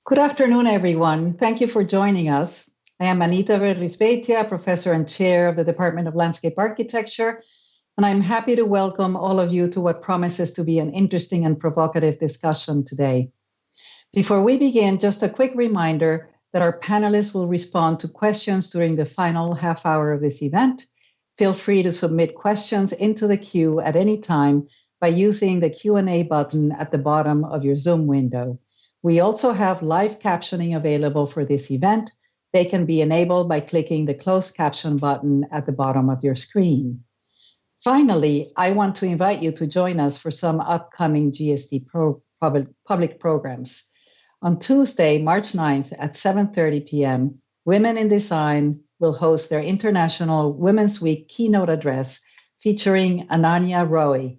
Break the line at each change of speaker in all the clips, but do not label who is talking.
Good afternoon, everyone. Thank you for joining us. I am Anita Verrisbeitia, Professor and Chair of the Department of Landscape Architecture, and I'm happy to welcome all of you to what promises to be an interesting and provocative discussion today. Before we begin, just a quick reminder that our panelists will respond to questions during the final half hour of this event. Feel free to submit questions into the queue at any time by using the Q&A button at the bottom of your Zoom window. We also have live captioning available for this event. They can be enabled by clicking the closed caption button at the bottom of your screen. Finally, I want to invite you to join us for some upcoming GSD public programs. On Tuesday, March 9th at 7:30 p.m., Women in Design will host their International Women's Week keynote address featuring Ananya Roy,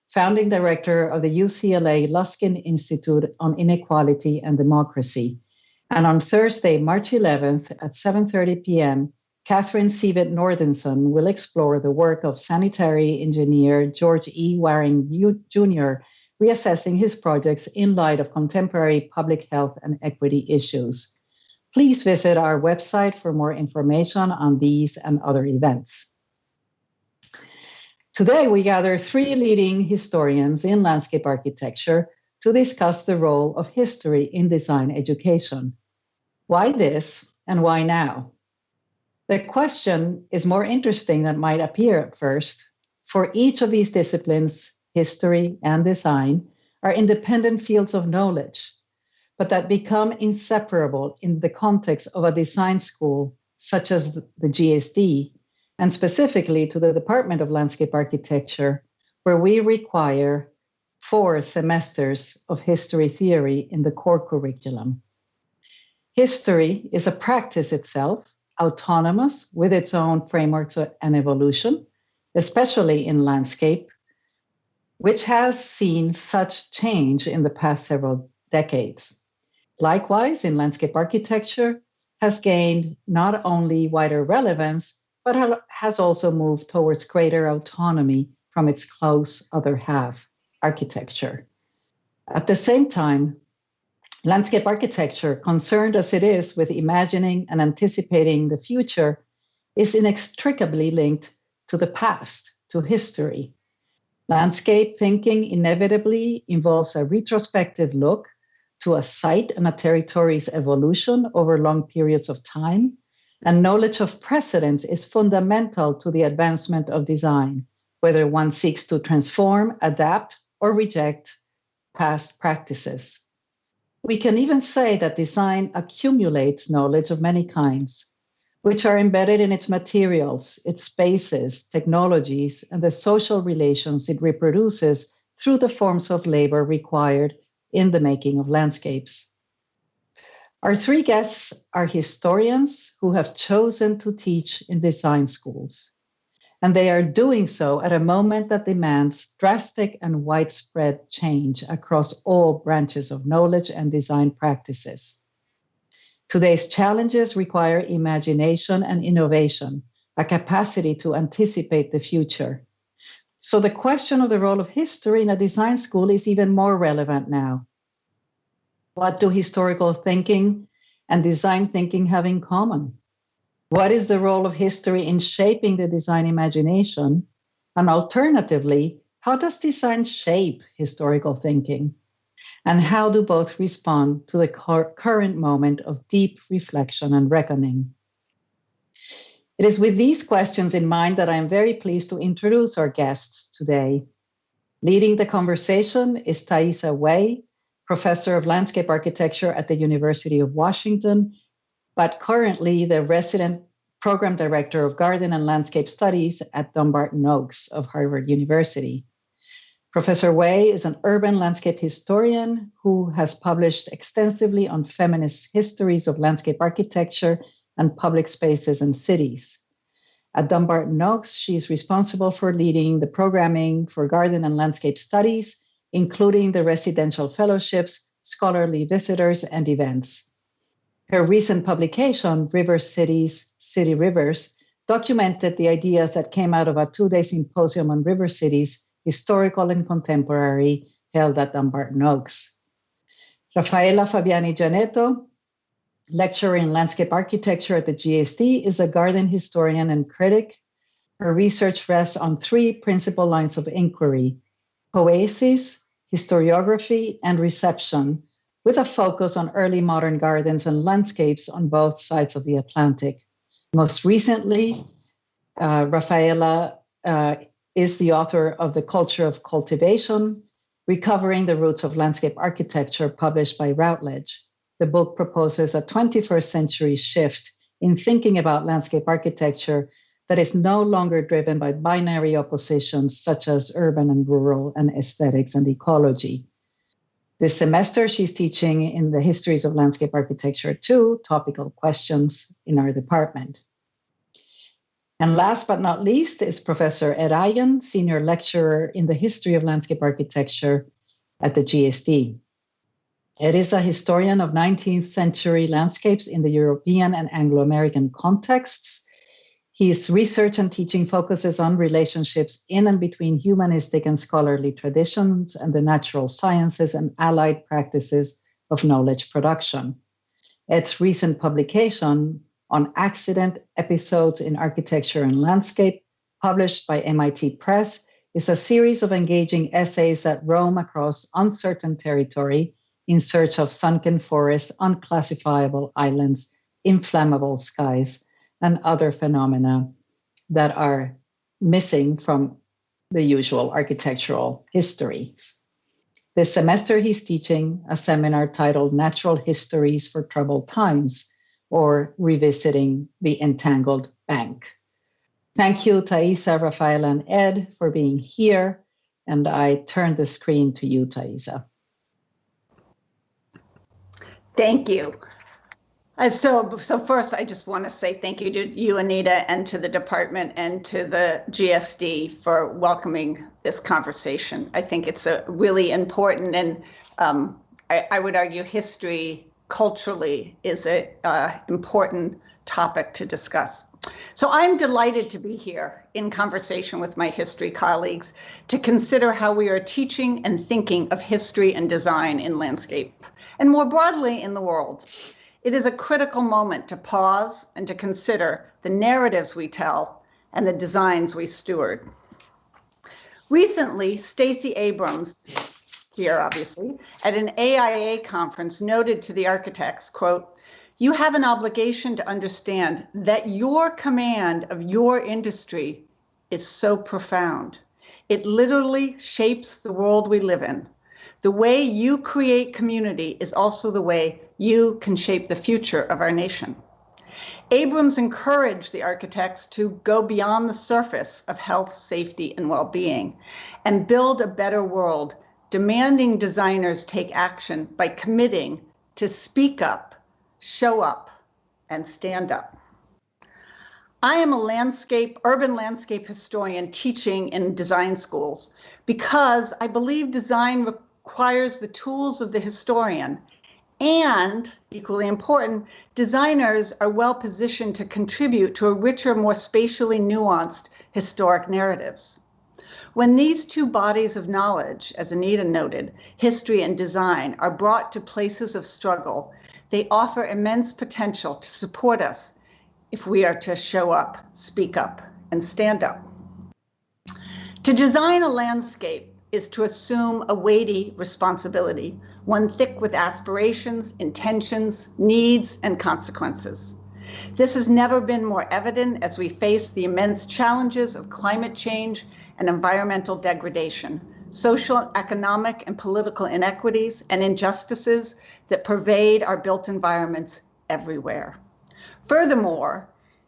founding director of the UCLA Luskin Institute on Inequality and Democracy. And on Thursday, March 11th at 7:30 p.m., Catherine Sievett Nordenson will explore the work of sanitary engineer George E. Waring Jr., reassessing his projects in light of contemporary public health and equity issues. Please visit our website for more information on these and other events. Today, we gather three leading historians in landscape architecture to discuss the role of history in design education. Why this and why now? The question is more interesting than might appear at first. For each of these disciplines, history and design are independent fields of knowledge, but that become inseparable in the context of a design school such as the GSD, and specifically to the Department of Landscape Architecture, where we require 4 semesters of history theory in the core curriculum. History is a practice itself, autonomous with its own frameworks and evolution, especially in landscape, which has seen such change in the past several decades. Likewise, in landscape architecture, has gained not only wider relevance, but has also moved towards greater autonomy from its close other half, architecture. At the same time, landscape architecture, concerned as it is with imagining and anticipating the future, is inextricably linked to the past, to history. Landscape thinking inevitably involves a retrospective look to a site and a territory's evolution over long periods of time, and knowledge of precedents is fundamental to the advancement of design, whether one seeks to transform, adapt, or reject past practices. We can even say that design accumulates knowledge of many kinds, which are embedded in its materials, its spaces, technologies, and the social relations it reproduces through the forms of labor required in the making of landscapes. Our 3 guests are historians who have chosen to teach in design schools, and they are doing so at a moment that demands drastic and widespread change across all branches of knowledge and design practices. Today's challenges require imagination and innovation, a capacity to anticipate the future. So the question of the role of history in a design school is even more relevant now. What do historical thinking and design thinking have in common? What is the role of history in shaping the design imagination? And alternatively, how does design shape historical thinking? And how do both respond to the current moment of deep reflection and reckoning? It is with these questions in mind that I am very pleased to introduce our guests today. Leading the conversation is Thaisa Wei, Professor of Landscape Architecture at the University of Washington, but currently the Resident Program Director of Garden and Landscape Studies at Dumbarton Oaks of Harvard University. Professor Wei is an urban landscape historian who has published extensively on feminist histories of landscape architecture and public spaces and cities. At Dumbarton Oaks, she is responsible for leading the programming for garden and landscape studies, including the residential fellowships, scholarly visitors, and events. Her recent publication, River Cities, City Rivers, documented the ideas that came out of a 2-day symposium on river cities, historical and contemporary, held at Dumbarton Oaks. Rafaela Fabiani Gianetto, lecturer in landscape architecture at the GSD, is a garden historian and critic. Her research rests on three principal lines of inquiry: poiesis, historiography, and reception, with a focus on early modern gardens and landscapes on both sides of the Atlantic. Most recently, Rafaela is the author of The Culture of Cultivation, Recovering the Roots of Landscape Architecture, published by Routledge. The book proposes a 21st century shift in thinking about landscape architecture that is no longer driven by binary oppositions such as urban and rural and aesthetics and ecology. This semester, she's teaching in the Histories of Landscape Architecture 2, topical questions in our department. And last but not least is Professor Ed Eigen, senior lecturer in the History of Landscape Architecture at the GSD. Ed is a historian of 19th century landscapes in the European and Anglo-American contexts. His research and teaching focuses on relationships in and between humanistic and scholarly traditions and the natural sciences and allied practices of knowledge production. Ed's recent publication on accident episodes in architecture and landscape, published by MIT Press, is a series of engaging essays that roam across uncertain territory in search of sunken forests, unclassifiable islands, inflammable skies, and other phenomena that are missing from the usual architectural histories. This semester, he's teaching a seminar titled Natural Histories for Troubled Times, or Revisiting the Entangled Bank. Thank you, Thaisa, Rafaela, and Ed for being here. And I turn the screen to you, Thaisa.
Thank you. So first, I just want to say thank you to you, Anita, and to the department and to the GSD for welcoming this conversation. I think it's a really important and I would argue history culturally is an important topic to discuss. So I'm delighted to be here in conversation with my history colleagues to consider how we are teaching and thinking of history and design in landscape, and more broadly in the world. It is a critical moment to pause and to consider the narratives we tell and the designs we steward. Recently, Stacey Abrams, here obviously, at an AIA conference noted to the architects, quote, "You have an obligation to understand that your command of your industry is so profound. It literally shapes the world we live in. The way you create community is also the way you can shape the future of our nation." Abrams encouraged the architects to go beyond the surface of health, safety, and well-being and build a better world, demanding designers take action by committing to speak up, show up, and stand up. I am a urban landscape historian teaching in design schools because I believe design requires the tools of the historian, and equally important, designers are well positioned to contribute to a richer, more spatially nuanced historic narratives. When these two bodies of knowledge, as Anita noted, history and design, are brought to places of struggle, they offer immense potential to support us if we are to show up, speak up, and stand up. To design a landscape is to assume a weighty responsibility, one thick with aspirations, intentions, needs, and consequences. This has never been more evident as we face the immense challenges of climate change and environmental degradation, social, economic, and political inequities and injustices that pervade our built environments everywhere. Furthermore,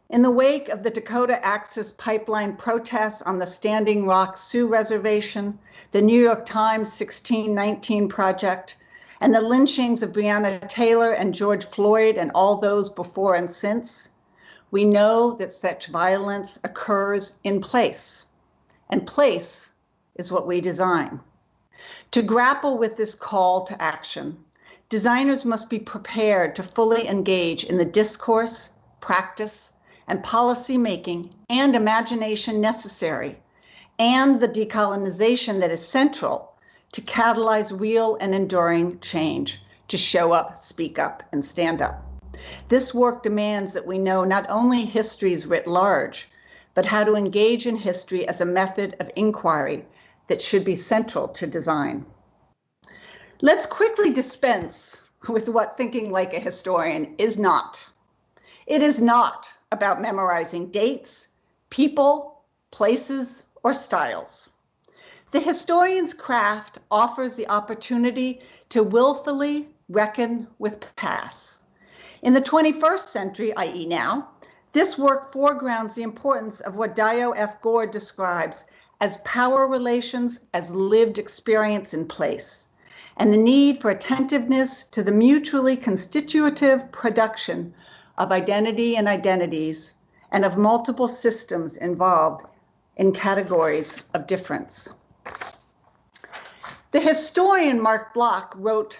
in the wake of the Dakota Access Pipeline protests on the Standing Rock Sioux Reservation, the New York Times 1619 Project, and the lynchings of Breonna Taylor and George Floyd and all those before and since, we know that such violence occurs in place, and place is what we design. To grapple with this call to action, designers must be prepared to fully engage in the discourse, practice, and policy making and imagination necessary, and the decolonization that is central to catalyze real and enduring change, to show up, speak up, and stand up. This work demands that we know not only histories writ large, but how to engage in history as a method of inquiry that should be central to design. Let's quickly dispense with what thinking like a historian is not. It is not about memorizing dates, people, places, or styles. The historian's craft offers the opportunity to willfully reckon with past. In the 21st century, i.e. now, this work foregrounds the importance of what Dio F. Gore describes as power relations as lived experience in place, and the need for attentiveness to the mutually constitutive production of identity and identities, and of multiple systems involved in categories of difference. The historian Mark Bloch wrote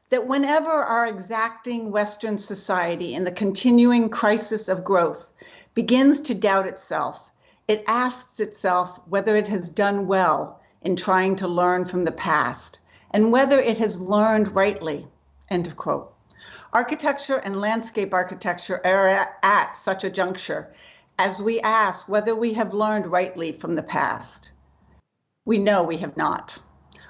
that whenever our exacting Western society in the continuing crisis of growth begins to doubt itself, it asks itself whether it has done well in trying to learn from the past and whether it has learned rightly, end of quote. Architecture and landscape architecture are at such a juncture as we ask whether we have learned rightly from the past. We know we have not.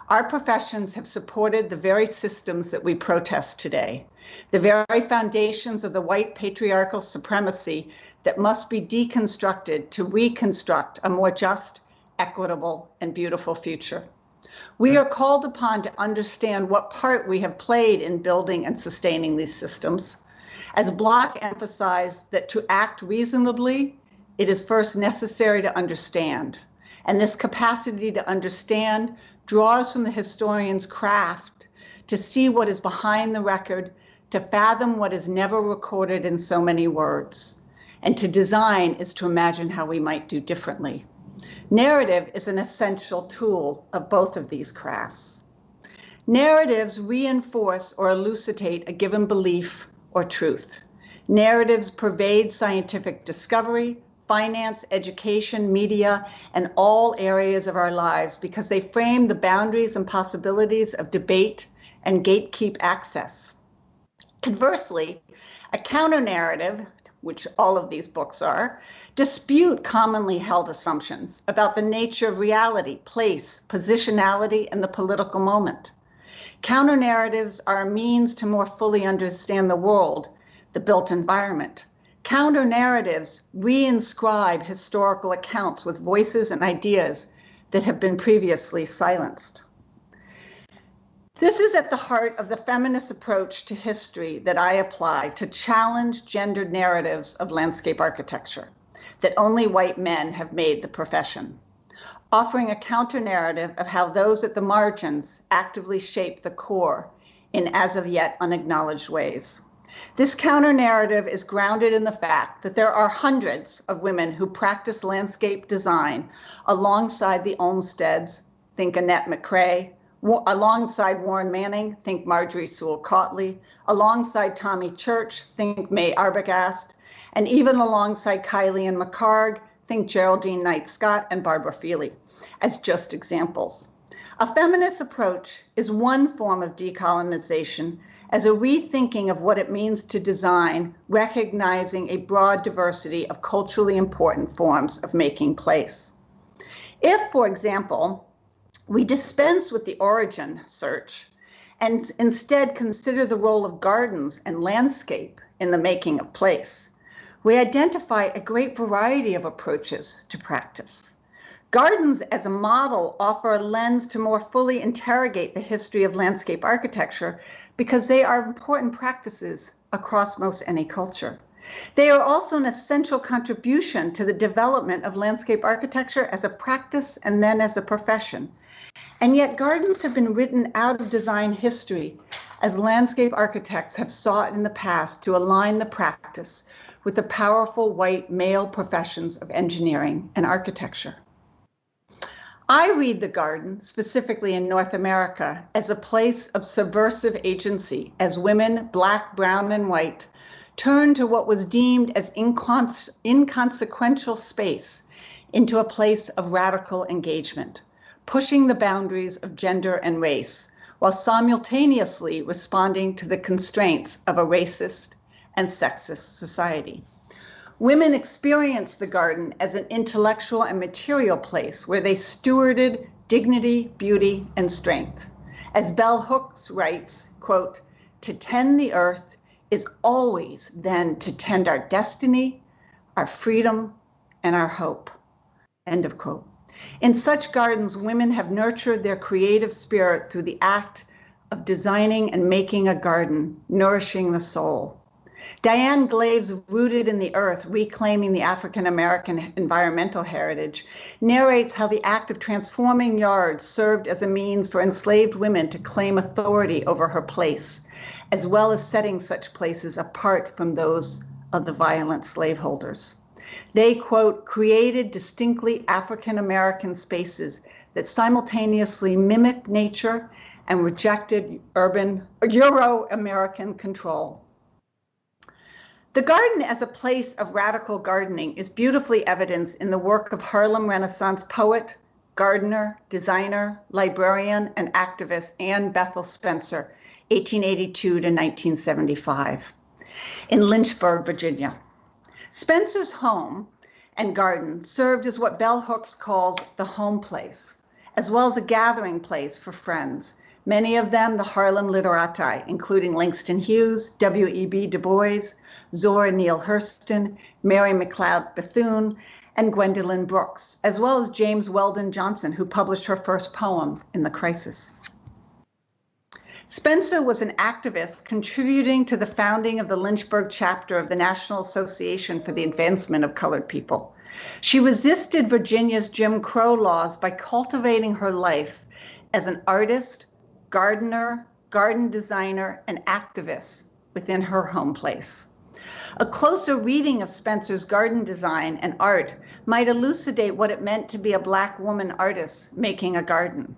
Our professions have supported the very systems that we protest today, the very foundations of the white patriarchal supremacy that must be deconstructed to reconstruct a more just, equitable, and beautiful future. We are called upon to understand what part we have played in building and sustaining these systems. As Bloch emphasized that to act reasonably, it is first necessary to understand. And this capacity to understand draws from the historian's craft to see what is behind the record, to fathom what is never recorded in so many words. And to design is to imagine how we might do differently. Narrative is an essential tool of both of these crafts. Narratives reinforce or elucidate a given belief or truth. Narratives pervade scientific discovery, finance, education, media, and all areas of our lives because they frame the boundaries and possibilities of debate and gatekeep access. Conversely, a counter-narrative, which all of these books are, dispute commonly held assumptions about the nature of reality, place, positionality, and the political moment. Counter-narratives are a means to more fully understand the world, the built environment. Counter-narratives reinscribe historical accounts with voices and ideas that have been previously silenced. This is at the heart of the feminist approach to history that I apply to challenge gendered narratives of landscape architecture that only white men have made the profession, offering a counter-narrative of how those at the margins actively shape the core in as of yet unacknowledged ways. This counter-narrative is grounded in the fact that there are hundreds of women who practice landscape design alongside the Olmsteds, think Annette McCrae, alongside Warren Manning, think Marjorie Sewell-Cautley, alongside Tommy Church, think May Arbogast, and even alongside Kylie and McCarg, think Geraldine Knight Scott and Barbara Feely, as just examples. A feminist approach is one form of decolonization as a rethinking of what it means to design, recognizing a broad diversity of culturally important forms of making place. If, for example, we dispense with the origin search and instead consider the role of gardens and landscape in the making of place, we identify a great variety of approaches to practice. Gardens as a model offer a lens to more fully interrogate the history of landscape architecture because they are important practices across most any culture. They are also an essential contribution to the development of landscape architecture as a practice and then as a profession. And yet gardens have been written out of design history as landscape architects have sought in the past to align the practice with the powerful white male professions of engineering and architecture. I read the garden, specifically in North America, as a place of subversive agency as women, Black, brown, and white, turned to what was deemed as inconsequential space into a place of radical engagement, pushing the boundaries of gender and race, while simultaneously responding to the constraints of a racist and sexist society. Women experienced the garden as an intellectual and material place where they stewarded dignity, beauty, and strength. As Bell Hooks writes, quote, "To tend the earth is always then to tend our destiny, our freedom, and our hope," end of quote. In such gardens, women have nurtured their creative spirit through the act of designing and making a garden, nourishing the soul. Diane Glave's Rooted in the Earth, Reclaiming the African American Environmental Heritage, narrates how the act of transforming yards served as a means for enslaved women to claim authority over her place, as well as setting such places apart from those of the violent slaveholders. They, quote, "created distinctly African American spaces that simultaneously mimicked nature and rejected urban Euro-American control." The garden as a place of radical gardening is beautifully evidenced in the work of Harlem Renaissance poet, gardener, designer, librarian, and activist Anne Bethel Spencer, 1882 to 1975, in Lynchburg, Virginia. Spencer's home and garden served as what Bell Hooks calls the home place, as well as a gathering place for friends, many of them the Harlem literati, including Langston Hughes, W.E.B. Du Bois, Zora Neale Hurston, Mary McLeod Bethune, and Gwendolyn Brooks, as well as James Weldon Johnson, who published her first poem in the Crisis. Spencer was an activist contributing to the founding of the Lynchburg chapter of the National Association for the Advancement of Colored People. She resisted Virginia's Jim Crow laws by cultivating her life as an artist, gardener, garden designer, and activist within her home place. A closer reading of Spencer's garden design and art might elucidate what it meant to be a Black woman artist making a garden.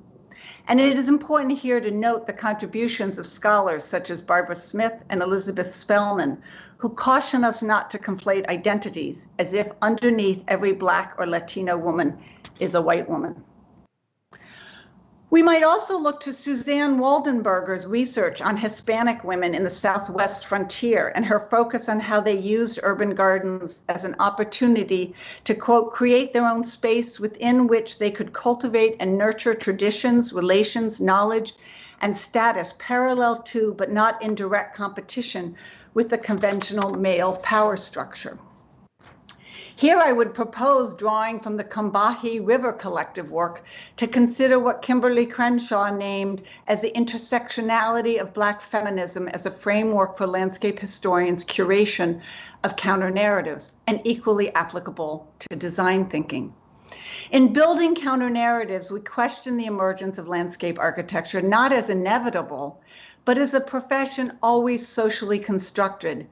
And it is important here to note the contributions of scholars such as Barbara Smith and Elizabeth Spellman, who caution us not to conflate identities as if underneath every Black or Latino woman is a white woman. We might also look to Suzanne Waldenberger's research on Hispanic women in the Southwest frontier and her focus on how they used urban gardens as an opportunity to, quote, "create their own space within which they could cultivate and nurture traditions, relations, knowledge, and status parallel to, but not in direct competition with the conventional male power structure." Here I would propose drawing from the Combahee River Collective work to consider what Kimberly Crenshaw named as the intersectionality of Black feminism as a framework for landscape historians' curation of counter-narratives, and equally applicable to design thinking. In building counter-narratives, we question the emergence of landscape architecture not as inevitable, but as a profession always socially constructed,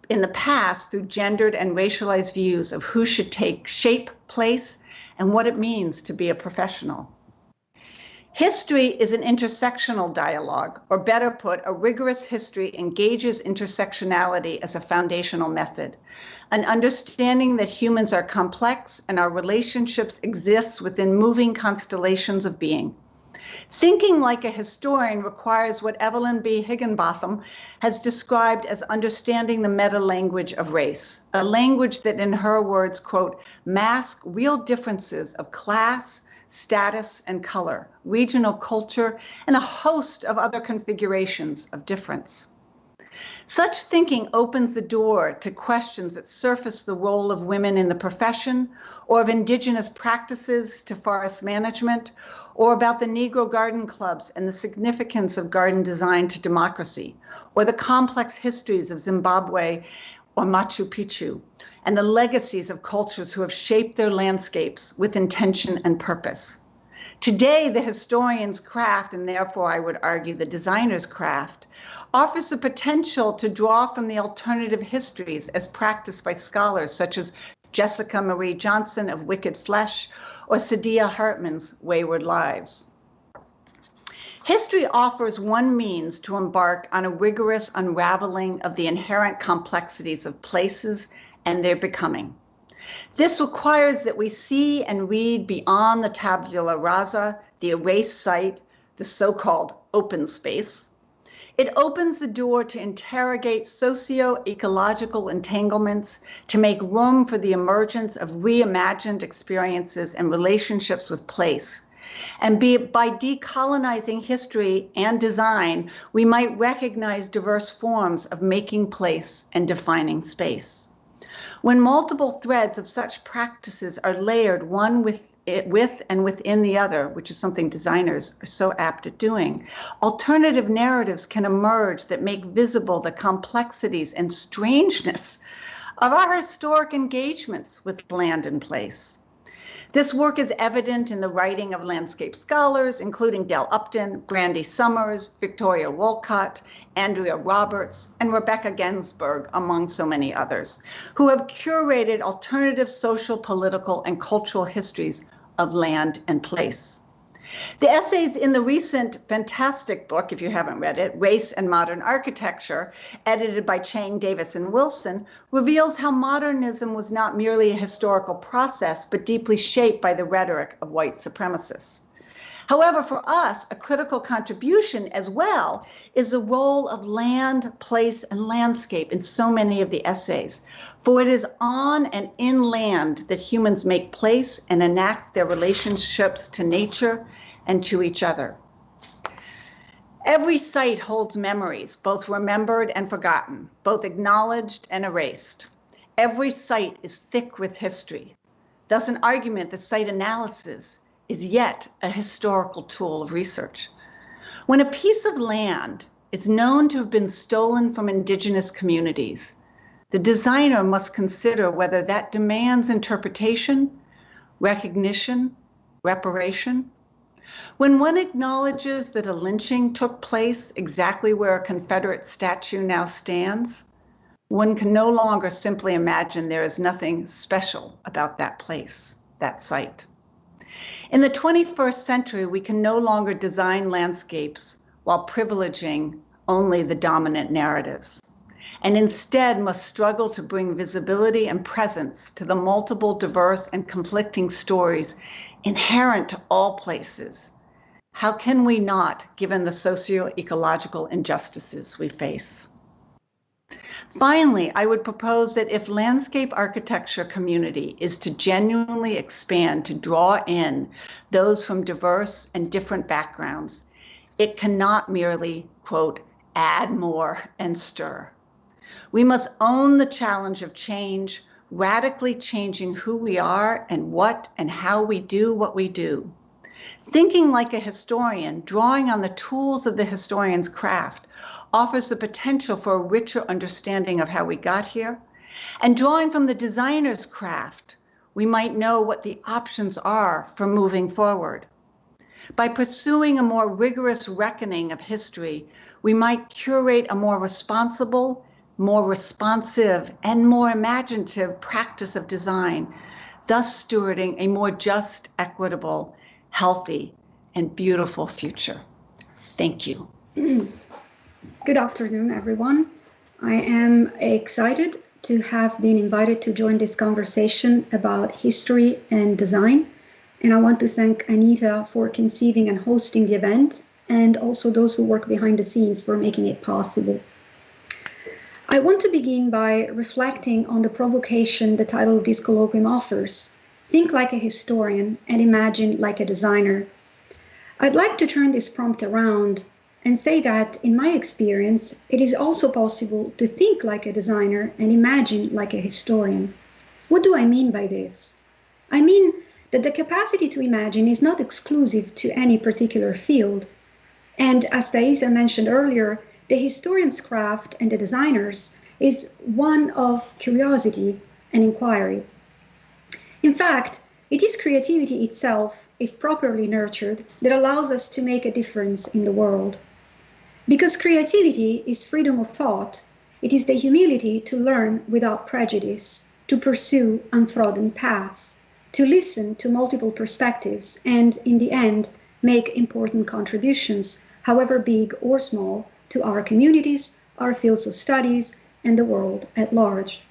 in the past through gendered and racialized views of who should take shape, place, and what it means to be a professional. History is an intersectional dialogue, or better put, a rigorous history engages intersectionality as a foundational method, an understanding that humans are complex and our relationships exist within moving constellations of being. Thinking like a historian requires what Evelyn B. Higginbotham has described as understanding the meta-language of race, a language that, in her words, quote, "masks real differences of class, status, and color, regional culture, and a host of other configurations of difference." Such thinking opens the door to questions that surface the role of women in the profession, or of indigenous practices to forest management, or about the Negro garden clubs and the significance of garden design to democracy, or the complex histories of Zimbabwe or Machu Picchu, and the legacies of cultures who have shaped their landscapes with intention and purpose. Today, the historian's craft, and therefore I would argue the designer's craft, offers the potential to draw from the alternative histories as practiced by scholars such as Jessica Marie Johnson of Wicked Flesh, or Sadia Hartman's Wayward Lives. History offers one means to embark on a rigorous unraveling of the inherent complexities of places and their becoming. This requires that we see and read beyond the tabula rasa, the erased site, the so-called open space. It opens the door to interrogate socio-ecological entanglements, to make room for the emergence of reimagined experiences and relationships with place. And by decolonizing history and design, we might recognize diverse forms of making place and defining space. When multiple threads of such practices are layered one with and within the other, which is something designers are so apt at doing, alternative narratives can emerge that make visible the complexities and strangeness of our historic engagements with land and place. This work is evident in the writing of landscape scholars, including Del Upton, Brandy Summers, Victoria Wolcott, Andrea Roberts, and Rebecca Ginsburg, among so many others, who have curated alternative social, political, and cultural histories of land and place. The essays in the recent fantastic book, if you haven't read it, Race and Modern Architecture, edited by Chang, Davis, and Wilson, reveals how modernism was not merely a historical process, but deeply shaped by the rhetoric of white supremacists. However, for us, a critical contribution as well is the role of land, place, and landscape in so many of the essays. For it is on and in land that humans make place and enact their relationships to nature and to each other. Every site holds memories, both remembered and forgotten, both acknowledged and erased. Every site is thick with history. Thus, an argument that site analysis is yet a historical tool of research. When a piece of land is known to have been stolen from indigenous communities, the designer must consider whether that demands interpretation, recognition, reparation. When one acknowledges that a lynching took place exactly where a Confederate statue now stands, one can no longer simply imagine there is nothing special about that place, that site. In the 21st century, we can no longer design landscapes while privileging only the dominant narratives, and instead must struggle to bring visibility and presence to the multiple, diverse, and conflicting stories inherent to all places. How can we not, given the socio-ecological injustices we face? Finally, I would propose that if landscape architecture community is to genuinely expand to draw in those from diverse and different backgrounds, it cannot merely, quote, add more and stir. We must own the challenge of change, radically changing who we are and what and how we do what we do. Thinking like a historian, drawing on the tools of the historian's craft, offers the potential for a richer understanding of how we got here. And drawing from the designer's craft, we might know what the options are for moving forward. By pursuing a more rigorous reckoning of history, we might curate a more responsible, more responsive, and more imaginative practice of design, thus stewarding a more just, equitable, healthy, and beautiful future. Thank you.
Good afternoon, everyone. I am excited to have been invited to join this conversation about history and design. And I want to thank Anita for conceiving and hosting the event, and also those who work behind the scenes for making it possible. I want to begin by reflecting on the provocation the title of this colloquium offers: think like a historian and imagine like a designer. I'd like to turn this prompt around and say that, in my experience, it is also possible to think like a designer and imagine like a historian. What do I mean by this? I mean that the capacity to imagine is not exclusive to any particular field. And as Thaisa mentioned earlier, the historian's craft and the designer's is one of curiosity and inquiry. In fact, it is creativity itself, if properly nurtured, that allows us to make a difference in the world. Because creativity is freedom of thought, it is the humility to learn without prejudice, to pursue untrodden paths, to listen to multiple perspectives, and in the end, make important contributions, however big or small, to our communities, our fields of studies, and the world at large.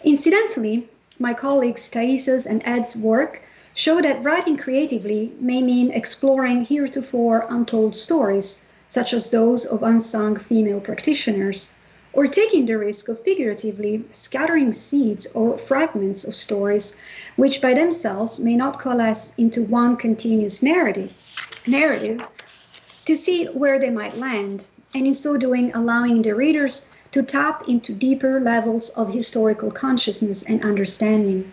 Incidentally, my colleagues Thaisa's and Ed's work show that writing creatively may mean exploring heretofore untold stories, such as those of unsung female practitioners, or taking the risk of figuratively scattering seeds or fragments of stories which by themselves may not coalesce into one continuous narrative, to see where they might land, and in so doing allowing the readers to tap into deeper levels of historical consciousness and understanding.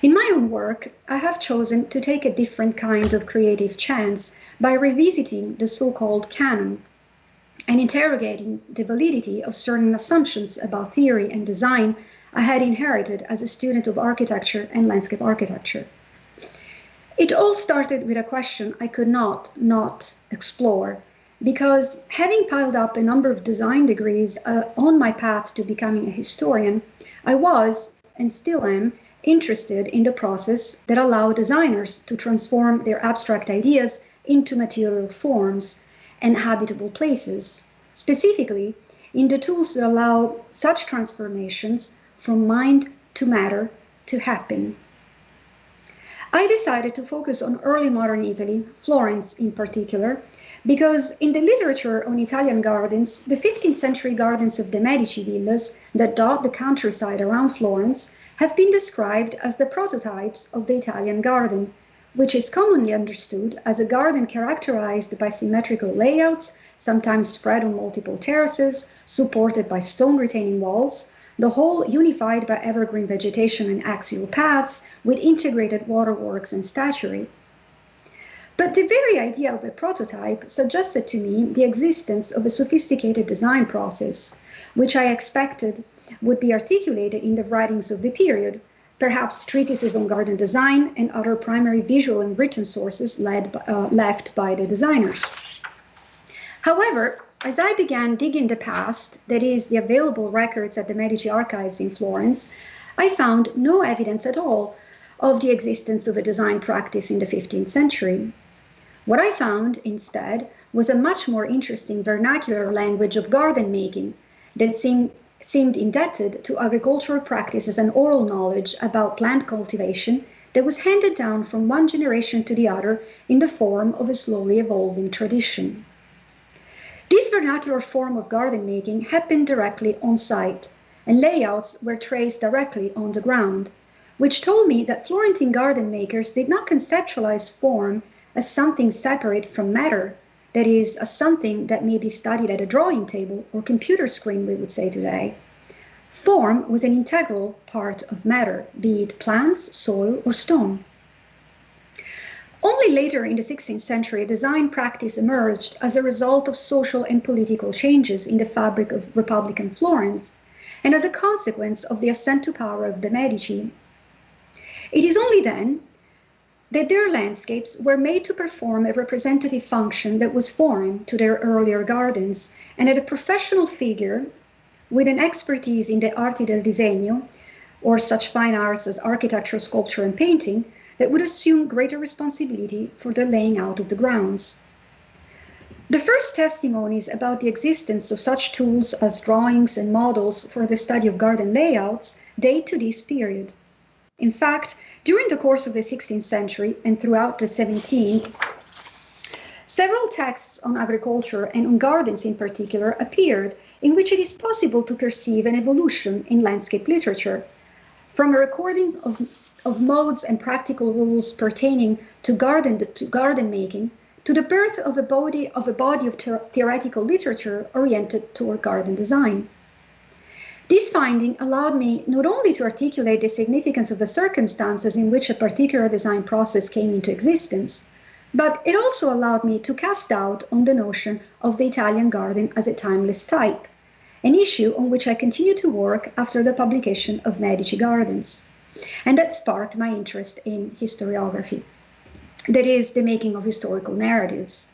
In my own work, I have chosen to take a different kind of creative chance by revisiting the so-called canon and interrogating the validity of certain assumptions about theory and design I had inherited as a student of architecture and landscape architecture. It all started with a question I could not explore, because having piled up a number of design degrees on my path to becoming a historian, I was, and still am, interested in the process that allowed designers to transform their abstract ideas into material forms and habitable places, specifically in the tools that allow such transformations from mind to matter to happen. I decided to focus on early modern Italy, Florence in particular, because in the literature on Italian gardens, the 15th century gardens of the Medici villas that dot the countryside around Florence have been described as the prototypes of the Italian garden, which is commonly understood as a garden characterized by symmetrical layouts, sometimes spread on multiple terraces, supported by stone retaining walls, the whole unified by evergreen vegetation and axial paths with integrated waterworks and statuary. But the very idea of a prototype suggested to me the existence of a sophisticated design process, which I expected would be articulated in the writings of the period, perhaps treatises on garden design and other primary visual and written sources left by the designers. However, as I began digging the past, that is, the available records at the Medici archives in Florence, I found no evidence at all of the existence of a design practice in the 15th century. What I found, instead, was a much more interesting vernacular language of garden making that seemed indebted to agricultural practices and oral knowledge about plant cultivation that was handed down from one generation to the other in the form of a slowly evolving tradition. This vernacular form of garden making happened directly on site, and layouts were traced directly on the ground, which told me that Florentine garden makers did not conceptualize form as something separate from matter, that is, as something that may be studied at a drawing table or computer screen, we would say today. Form was an integral part of matter, be it plants, soil, or stone. Only later in the 16th century, design practice emerged as a result of social and political changes in the fabric of Republican Florence, and as a consequence of the ascent to power of the Medici. It is only then that their landscapes were made to perform a representative function that was foreign to their earlier gardens, and that a professional figure with an expertise in the arti del disegno, or such fine arts as architecture, sculpture, and painting, that would assume greater responsibility for the laying out of the grounds. The first testimonies about the existence of such tools as drawings and models for the study of garden layouts date to this period. In fact, during the course of the 16th century and throughout the 17th, several texts on agriculture and on gardens in particular appeared in which it is possible to perceive an evolution in landscape literature, from a recording of modes and practical rules pertaining to garden making, to the birth of a body of theoretical literature oriented toward garden design. This finding allowed me not only to articulate the significance of the circumstances in which a particular design process came into existence, but it also allowed me to cast doubt on the notion of the Italian garden as a timeless type, an issue on which I continue to work after the publication of Medici Gardens. And that sparked my interest in historiography, that is, the making of historical narratives.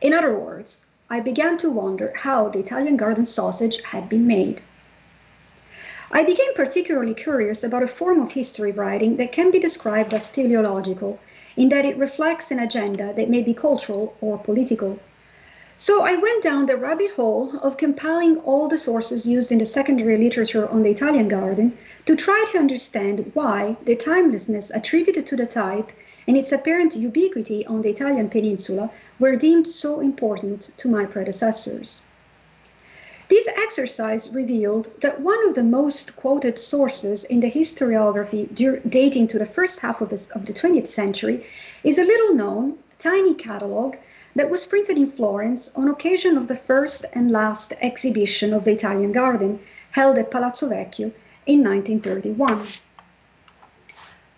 In other words, I began to wonder how the Italian garden sausage had been made. I became particularly curious about a form of history writing that can be described as teleological, in that it reflects an agenda that may be cultural or political. So I went down the rabbit hole of compiling all the sources used in the secondary literature on the Italian garden to try to understand why the timelessness attributed to the type and its apparent ubiquity on the Italian peninsula were deemed so important to my predecessors. This exercise revealed that one of the most quoted sources in the historiography dating to the first half of the 20th century is a little-known, tiny catalogue that was printed in Florence on occasion of the first and last exhibition of the Italian Garden, held at Palazzo Vecchio in 1931.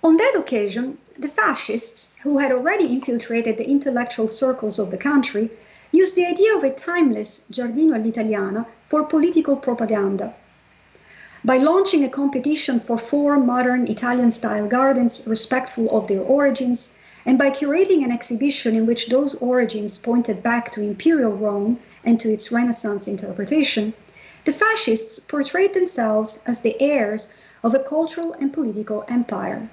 On that occasion, the fascists, who had already infiltrated the intellectual circles of the country, used the idea of a timeless giardino all'italiana for political propaganda. By launching a competition for 4 modern Italian-style gardens respectful of their origins, and by curating an exhibition in which those origins pointed back to imperial Rome and to its Renaissance interpretation, the fascists portrayed themselves as the heirs of a cultural and political empire.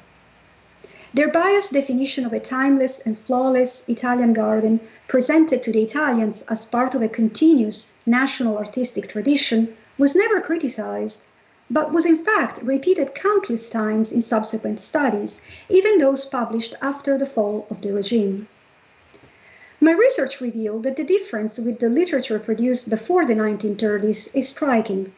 Their biased definition of a timeless and flawless Italian garden presented to the Italians as part of a continuous national artistic tradition was never criticized, but was in fact repeated countless times in subsequent studies, even those published after the fall of the regime. My research revealed that the difference with the literature produced before the 1930s is striking.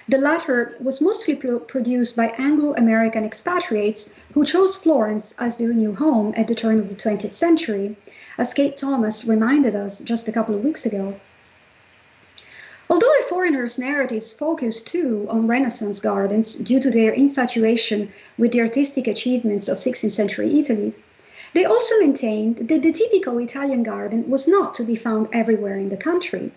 The latter was mostly produced by Anglo-American expatriates who chose Florence as their new home at the turn of the 20th century, as Kate Thomas reminded us just a couple of weeks ago. Although the foreigners' narratives focused too on Renaissance gardens due to their infatuation with the artistic achievements of 16th century Italy, they also maintained that the typical Italian garden was not to be found everywhere in the country.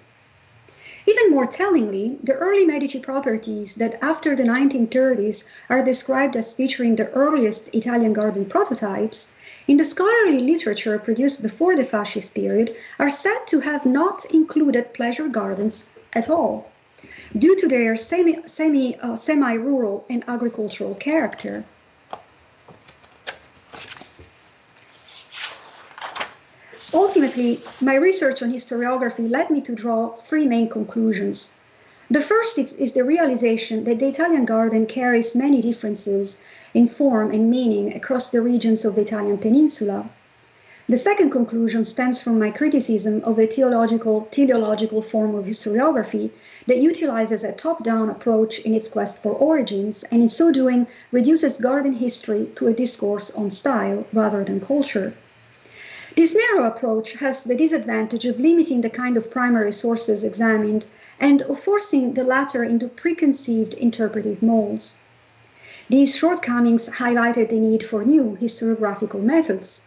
Even more tellingly, the early Medici properties that after the 1930s are described as featuring the earliest Italian garden prototypes, in the scholarly literature produced before the fascist period, are said to have not included pleasure gardens at all, due to their semi-rural and agricultural character. Ultimately, my research on historiography led me to draw 3 main conclusions. The first is the realization that the Italian garden carries many differences in form and meaning across the regions of the Italian peninsula. The second conclusion stems from my criticism of a teleological form of historiography that utilizes a top-down approach in its quest for origins, and in so doing reduces garden history to a discourse on style rather than culture. This narrow approach has the disadvantage of limiting the kind of primary sources examined and of forcing the latter into preconceived interpretive molds. These shortcomings highlighted the need for new historiographical methods.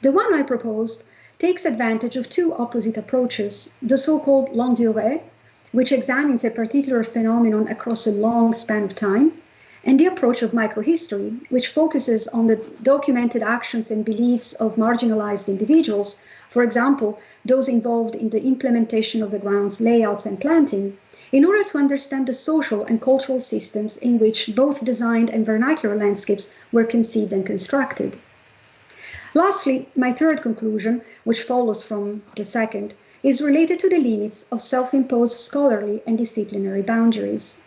The one I proposed takes advantage of 2 opposite approaches, the so-called longue durée, which examines a particular phenomenon across a long span of time, and the approach of microhistory, which focuses on the documented actions and beliefs of marginalized individuals, for example, those involved in the implementation of the ground's layouts and planting, in order to understand the social and cultural systems in which both designed and vernacular landscapes were conceived and constructed. Lastly, my third conclusion, which follows from the second, is related to the limits of self-imposed scholarly and disciplinary boundaries.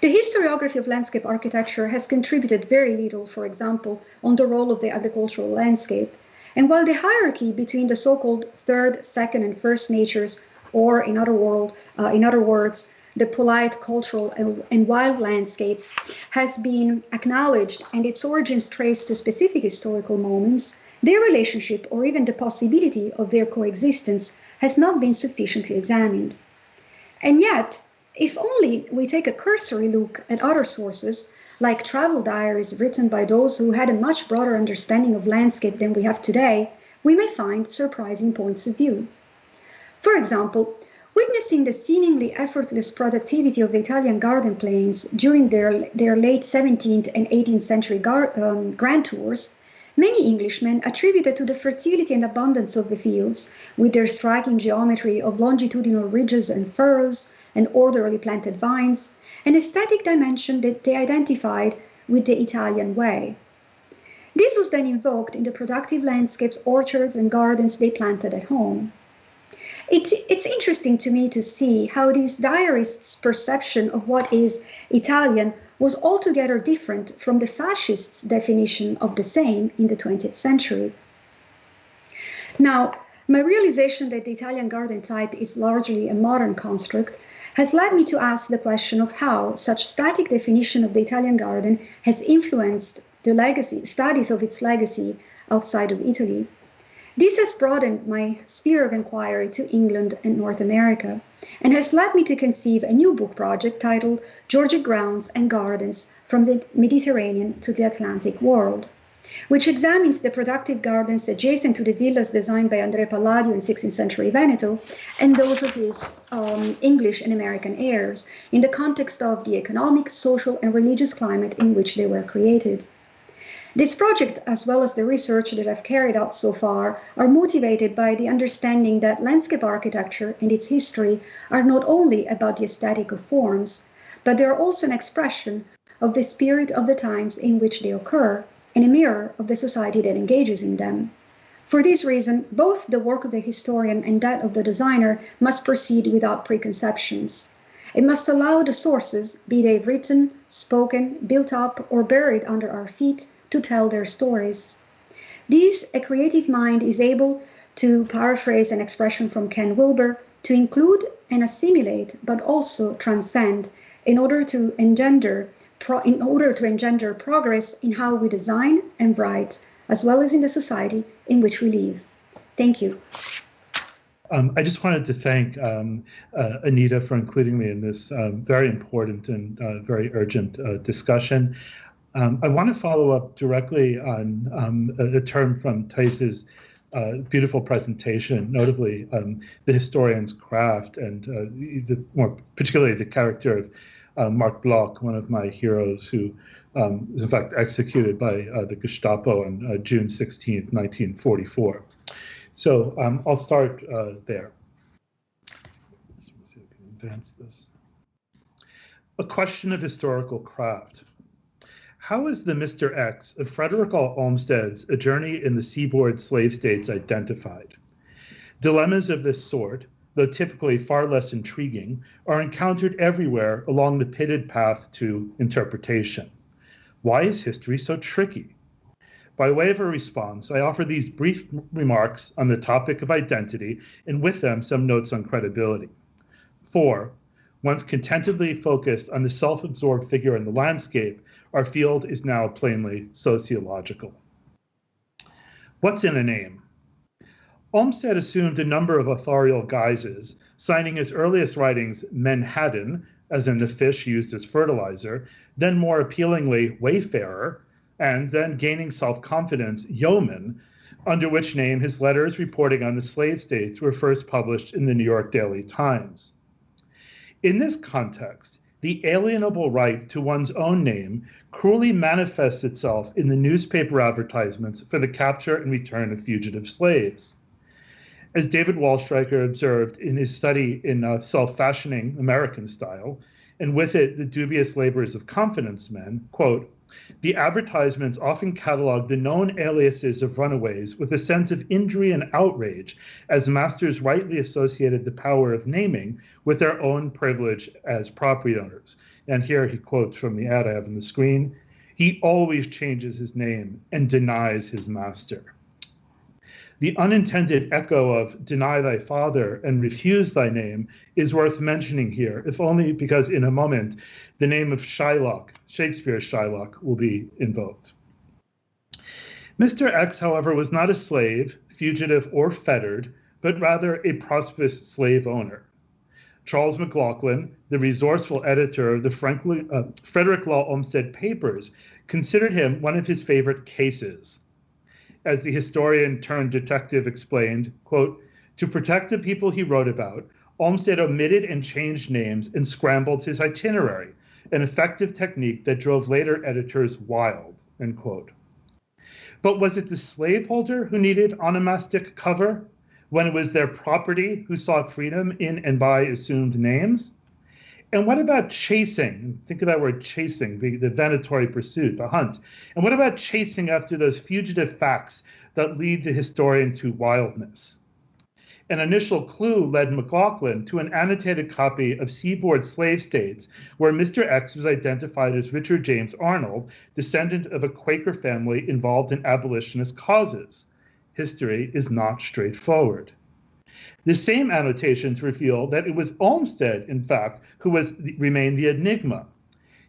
The historiography of landscape architecture has contributed very little, for example, on the role of the agricultural landscape. And while the hierarchy between the so-called third, second, and first natures, or in other words, the polite, cultural, and wild landscapes, has been acknowledged and its origins traced to specific historical moments, their relationship or even the possibility of their coexistence has not been sufficiently examined. And yet, if only we take a cursory look at other sources, like travel diaries written by those who had a much broader understanding of landscape than we have today, we may find surprising points of view. For example, witnessing the seemingly effortless productivity of the Italian garden plains during their late 17th and 18th century grand tours, many Englishmen attributed to the fertility and abundance of the fields, with their striking geometry of longitudinal ridges and furrows, and orderly planted vines, an aesthetic dimension that they identified with the Italian way. This was then invoked in the productive landscapes, orchards, and gardens they planted at home. It's interesting to me to see how these diarists' perception of what is Italian was altogether different from the fascists' definition of the same in the 20th century. Now, my realization that the Italian garden type is largely a modern construct has led me to ask the question of how such static definition of the Italian garden has influenced the studies of its legacy outside of Italy. This has broadened my sphere of inquiry to England and North America, and has led me to conceive a new book project titled Georgic Grounds and Gardens from the Mediterranean to the Atlantic World, which examines the productive gardens adjacent to the villas designed by Andrea Palladio in 16th century Veneto and those of his English and American heirs in the context of the economic, social, and religious climate in which they were created. This project, as well as the research that I've carried out so far, are motivated by the understanding that landscape architecture and its history are not only about the aesthetic of forms, but they are also an expression of the spirit of the times in which they occur and a mirror of the society that engages in them. For this reason, both the work of the historian and that of the designer must proceed without preconceptions. It must allow the sources, be they written, spoken, built up, or buried under our feet, to tell their stories. These, a creative mind is able, to paraphrase an expression from Ken Wilber, to include and assimilate, but also transcend, in order to engender progress in how we design and write, as well as in the society in which we live. Thank you.
I just wanted to thank Anita for including me in this very important and very urgent discussion. I want to follow up directly on a term from Theis's beautiful presentation, notably the historian's craft, and more particularly the character of Marc Bloch, one of my heroes, who was in fact executed by the Gestapo on June 16th, 1944. So I'll start there. Let's see if I can advance this. A question of historical craft. How is the Mr. X of Frederick Law Olmsted's A Journey in the Seaboard Slave States identified? Dilemmas of this sort, though typically far less intriguing, are encountered everywhere along the pitted path to interpretation. Why is history so tricky? By way of a response, I offer these brief remarks on the topic of identity, and with them some notes on credibility. 4. Once contentedly focused on the self-absorbed figure in the landscape, our field is now plainly sociological. What's in a name? Olmsted assumed a number of authorial guises, signing his earliest writings Menhaden, as in the fish used as fertilizer, then more appealingly Wayfarer, and then gaining self-confidence Yeoman, under which name his letters reporting on the slave states were first published in the New York Daily Times. In this context, the alienable right to one's own name cruelly manifests itself in the newspaper advertisements for the capture and return of fugitive slaves. As David Wallstreicher observed in his study in Self-Fashioning American Style, and with it the dubious labors of confidence men, quote, the advertisements often catalog the known aliases of runaways with a sense of injury and outrage, as masters rightly associated the power of naming with their own privilege as property owners. And here he quotes from the ad I have on the screen, he always changes his name and denies his master. The unintended echo of deny thy father and refuse thy name is worth mentioning here, if only because in a moment, the name of Shylock, Shakespeare's Shylock, will be invoked. Mr. X, however, was not a slave, fugitive, or fettered, but rather a prosperous slave owner. Charles McLaughlin, the resourceful editor of the Frederick Law Olmsted Papers, considered him one of his favorite cases. As the historian turned detective explained, quote, to protect the people he wrote about, Olmsted omitted and changed names and scrambled his itinerary, an effective technique that drove later editors wild, end quote. But was it the slaveholder who needed onomastic cover when it was their property who sought freedom in and by assumed names? And what about chasing? Think of that word chasing, the venatory pursuit, the hunt. And what about chasing after those fugitive facts that lead the historian to wildness? An initial clue led McLaughlin to an annotated copy of Seaboard Slave States, where Mr. X was identified as Richard James Arnold, descendant of a Quaker family involved in abolitionist causes. History is not straightforward. The same annotations reveal that it was Olmsted, in fact, who remained the enigma.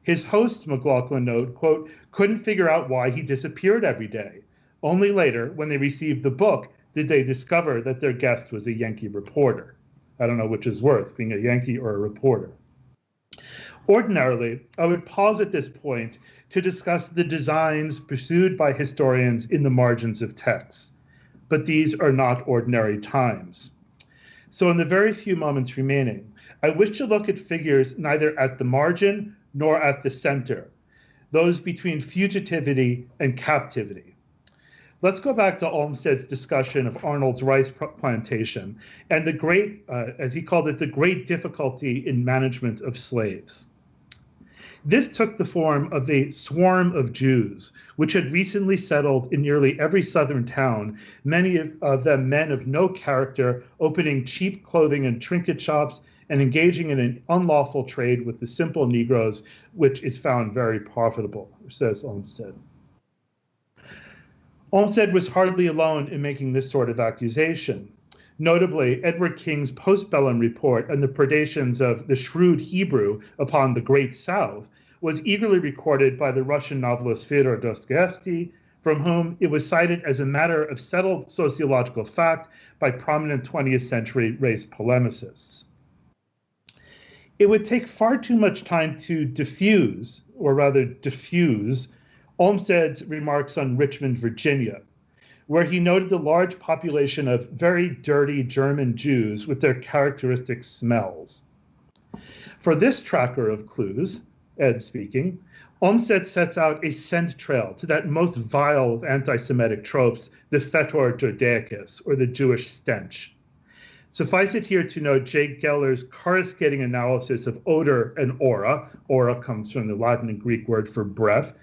His hosts, McLaughlin note, quote, couldn't figure out why he disappeared every day. Only later, when they received the book, did they discover that their guest was a Yankee reporter. I don't know which is worse, being a Yankee or a reporter. Ordinarily, I would pause at this point to discuss the designs pursued by historians in the margins of texts. But these are not ordinary times. So in the very few moments remaining, I wish to look at figures neither at the margin nor at the center, those between fugitivity and captivity. Let's go back to Olmsted's discussion of Arnold's rice plantation and the great, as he called it, the great difficulty in management of slaves. This took the form of a swarm of Jews, which had recently settled in nearly every southern town, many of them men of no character, opening cheap clothing and trinket shops and engaging in an unlawful trade with the simple Negroes, which is found very profitable, says Olmsted. Olmsted was hardly alone in making this sort of accusation. Notably, Edward King's postbellum report on the predations of the shrewd Hebrew upon the Great South was eagerly recorded by the Russian novelist Fyodor Dostoevsky, from whom it was cited as a matter of settled sociological fact by prominent 20th century race polemicists. It would take far too much time to diffuse Olmsted's remarks on Richmond, Virginia, where he noted the large population of very dirty German Jews with their characteristic smells. For this tracker of clues, Ed speaking, Olmsted sets out a scent trail to that most vile of anti-Semitic tropes, the fetor Judaicus, or the Jewish stench. Suffice it here to note Jake Geller's coruscating analysis of odor and aura. Aura comes from the Latin and Greek word for breath.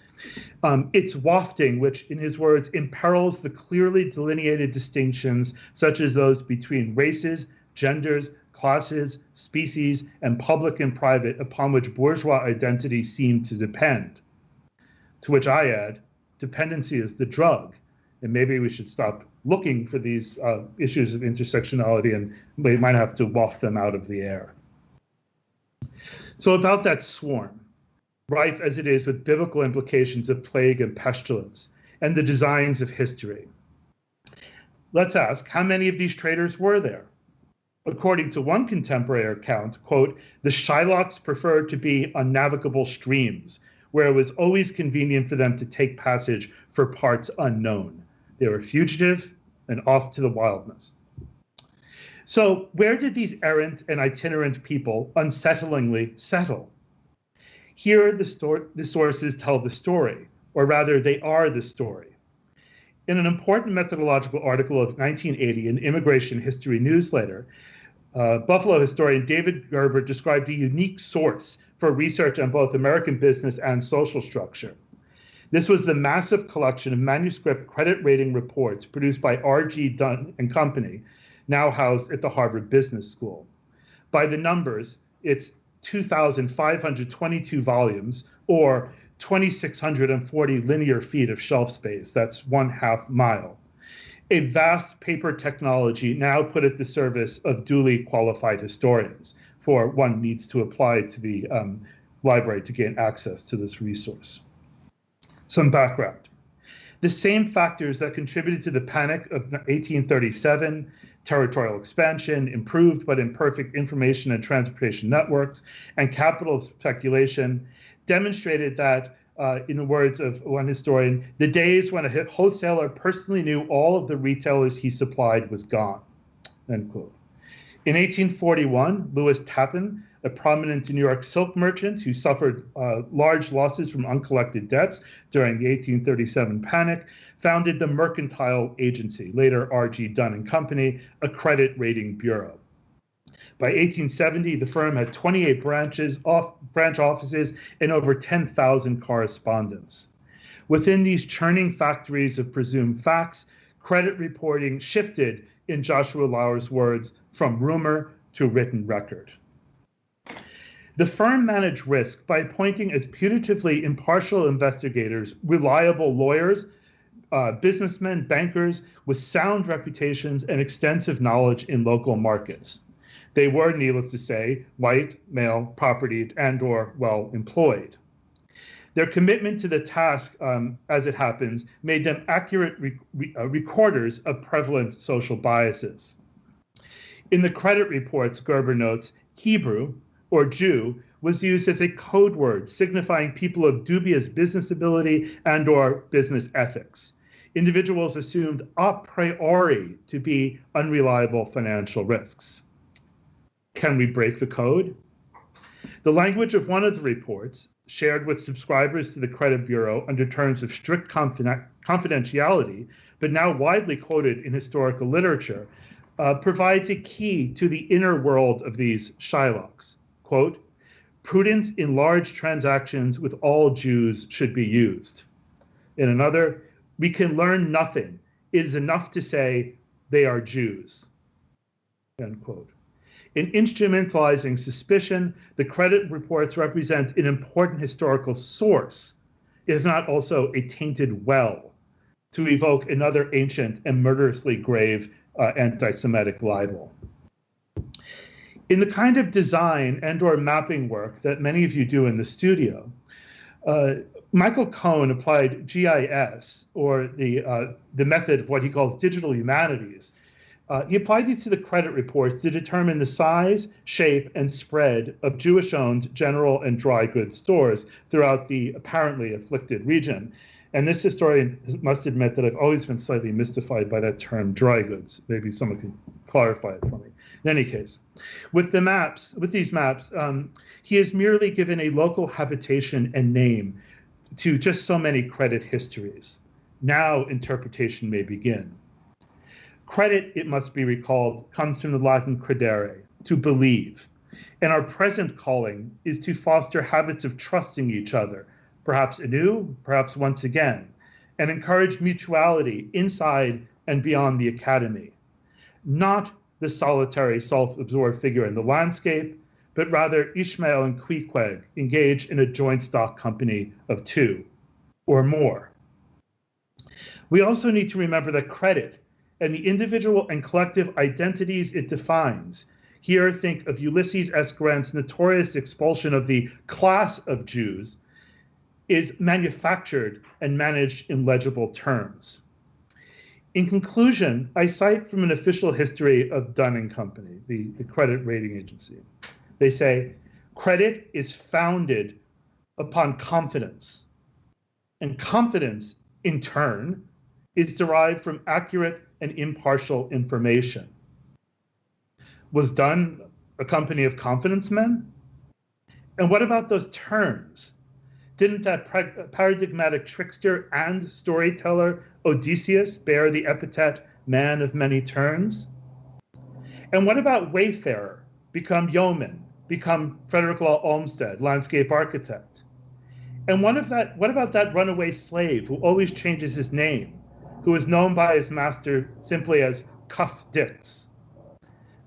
It's wafting, which, in his words, imperils the clearly delineated distinctions, such as those between races, genders, classes, species, and public and private, upon which bourgeois identity seem to depend. To which I add, dependency is the drug, and maybe we should stop looking for these issues of intersectionality, and we might have to waft them out of the air. So about that swarm, rife as it is with biblical implications of plague and pestilence, and the designs of history. Let's ask, how many of these traders were there? According to one contemporary account, quote, the Shylocks preferred to be on navigable streams, where it was always convenient for them to take passage for parts unknown. They were fugitive and off to the wilderness. So where did these errant and itinerant people unsettlingly settle? Here the sources tell the story, or rather they are the story. In an important methodological article of 1980 in Immigration History Newsletter, Buffalo historian David Gerber described a unique source for research on both American business and social structure. This was the massive collection of manuscript credit rating reports produced by R.G. Dunn and Company, now housed at the Harvard Business School. By the numbers, it's 2,522 volumes, or 2,640 linear feet of shelf space. That's 1/2 mile. A vast paper technology now put at the service of duly qualified historians, for one needs to apply to the library to gain access to this resource. Some background. The same factors that contributed to the Panic of 1837, territorial expansion, improved but imperfect information and transportation networks, and capital speculation demonstrated that, in the words of one historian, the days when a wholesaler personally knew all of the retailers he supplied was gone, end quote. In 1841, Lewis Tappan, a prominent New York silk merchant who suffered large losses from uncollected debts during the 1837 panic, founded the Mercantile Agency, later R.G. Dunn and Company, a credit rating bureau. By 1870, the firm had 28 branch offices and over 10,000 correspondents. Within these churning factories of presumed facts, credit reporting shifted in Joshua Lauer's words, from rumor to written record. The firm managed risk by appointing as putatively impartial investigators reliable lawyers, businessmen, bankers with sound reputations and extensive knowledge in local markets. They were, needless to say, white, male, propertied, and/or well-employed. Their commitment to the task, as it happens, made them accurate recorders of prevalent social biases. In the credit reports, Gerber notes, Hebrew, or Jew, was used as a code word signifying people of dubious business ability and/or business ethics. Individuals assumed a priori to be unreliable financial risks. Can we break the code? The language of one of the reports, shared with subscribers to the Credit Bureau under terms of strict confidentiality, but now widely quoted in historical literature, provides a key to the inner world of these Shylocks. Quote, prudence in large transactions with all Jews should be used. In another, we can learn nothing. It is enough to say they are Jews. End quote. In instrumentalizing suspicion, the credit reports represent an important historical source, if not also a tainted well, to evoke another ancient and murderously grave anti-Semitic libel. In the kind of design and/or mapping work that many of you do in the studio, Michael Cohn applied GIS, or the method of what he calls digital humanities. He applied these to the credit reports to determine the size, shape, and spread of Jewish-owned general and dry goods stores throughout the apparently afflicted region. And this historian must admit that I've always been slightly mystified by that term, dry goods. Maybe someone can clarify it for me. In any case, with these maps, he has merely given a local habitation and name to just so many credit histories. Now interpretation may begin. Credit, it must be recalled, comes from the Latin credere, to believe. And our present calling is to foster habits of trusting each other, perhaps anew, perhaps once again, and encourage mutuality inside and beyond the academy. Not the solitary self-absorbed figure in the landscape, but rather Ishmael and Queequeg engage in a joint stock company of two or more. We also need to remember that credit and the individual and collective identities it defines. Here, think of Ulysses S. Grant's notorious expulsion of the class of Jews, is manufactured and managed in legible terms. In conclusion, I cite from an official history of Dunn & Company, the credit rating agency. They say, credit is founded upon confidence, and confidence, in turn, is derived from accurate and impartial information. Was Dunn a company of confidence men? And what about those terms? Didn't that paradigmatic trickster and storyteller Odysseus bear the epithet man of many turns? And what about wayfarer, become yeoman, become Frederick Law Olmsted, landscape architect? And what about that runaway slave who always changes his name, who is known by his master simply as Cuff Dix?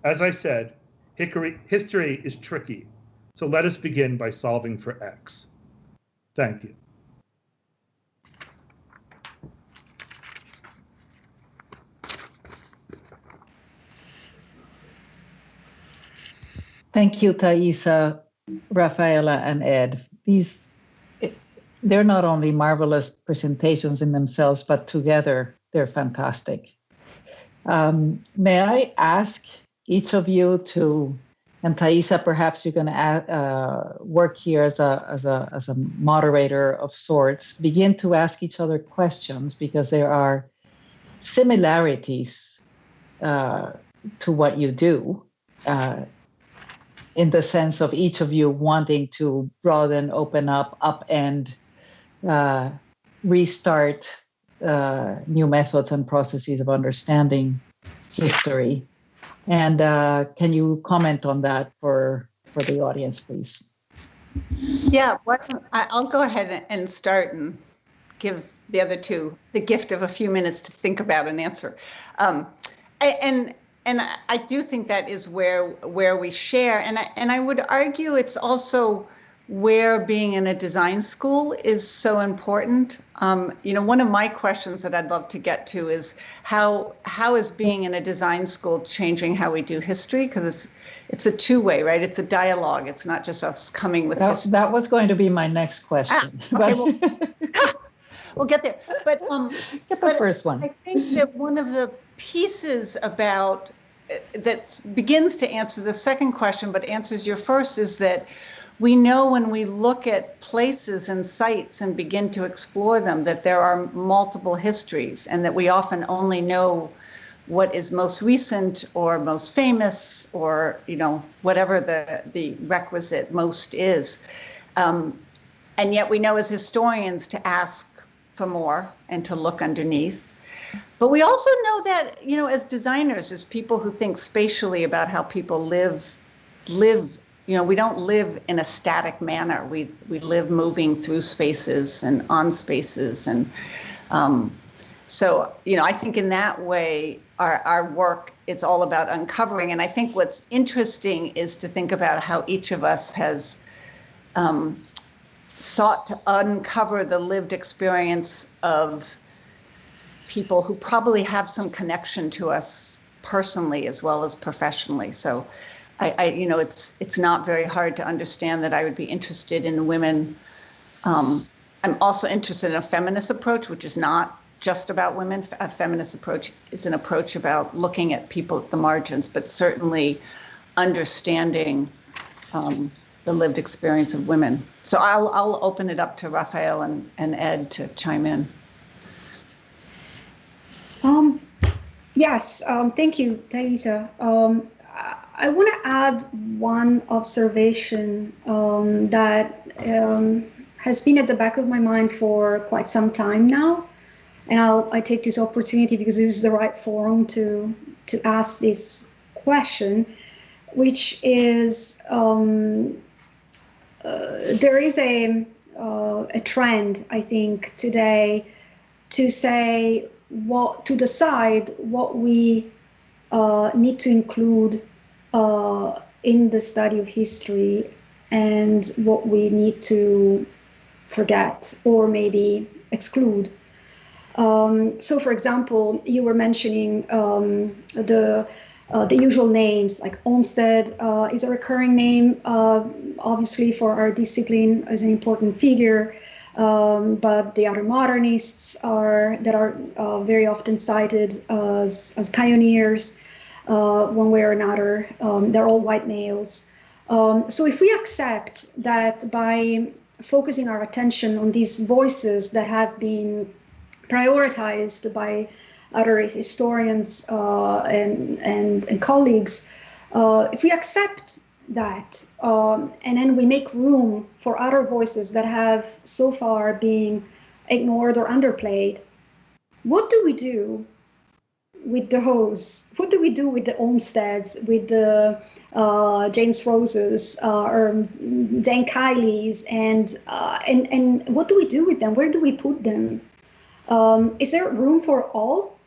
As I said, history is tricky, so let us begin by solving for X. Thank you.
Thank you, Thaisa, Rafaela, and Ed. They're not only marvelous presentations in themselves, but together they're fantastic. May I ask each of you to, and Thaisa, perhaps you're going to work here as a moderator of sorts, begin to ask each other questions, because there are similarities to what you do, in the sense of each of you wanting to broaden, open up, upend, restart new methods and processes of understanding history. And can you comment on that for the audience, please?
Yeah, I'll go ahead and start and give the other two the gift of a few minutes to think about an answer. And I do think that is where we share, and I would argue it's also where being in a design school is so important. One of my questions that I'd love to get to is how is being in a design school changing how we do history? Because it's a two-way, right? It's a dialogue. It's not just us coming with history.
That was going to be my next question.
Okay, we'll get there. But
get the first one.
I think that one of the pieces about that begins to answer the second question, but answers your first, is that we know when we look at places and sites and begin to explore them that there are multiple histories, and that we often only know what is most recent or most famous, or whatever the requisite most is. And yet we know as historians to ask for more and to look underneath. But we also know that, as designers, as people who think spatially about how people live, we don't live in a static manner. We live moving through spaces and on spaces. And so, I think in that way, our work, it's all about uncovering. And I think what's interesting is to think about how each of us has sought to uncover the lived experience of people who probably have some connection to us personally as well as professionally. So it's not very hard to understand that I would be interested in women. I'm also interested in a feminist approach, which is not just about women. A feminist approach is an approach about looking at people at the margins, but certainly understanding the lived experience of women. So I'll open it up to Raphael and Ed to chime in.
Yes, thank you, Thaisa. I want to add one observation that has been at the back of my mind for quite some time now. And I take this opportunity because this is the right forum to ask this question, which is there is a trend, I think, today to say to decide what we need to include in the study of history and what we need to forget or maybe exclude. So, for example, you were mentioning the usual names, like Olmsted is a recurring name, obviously for our discipline as an important figure. But the other modernists that are very often cited as pioneers, one way or another, they're all white males. So if we accept that by focusing our attention on these voices that have been prioritized by other historians and colleagues, if we accept that, and then we make room for other voices that have so far been ignored or underplayed, what do we do with those? What do we do with the Olmsteds, with the James Roses, or Dan Kileys, and what do we do with them? Where do we put them? Is there room for all,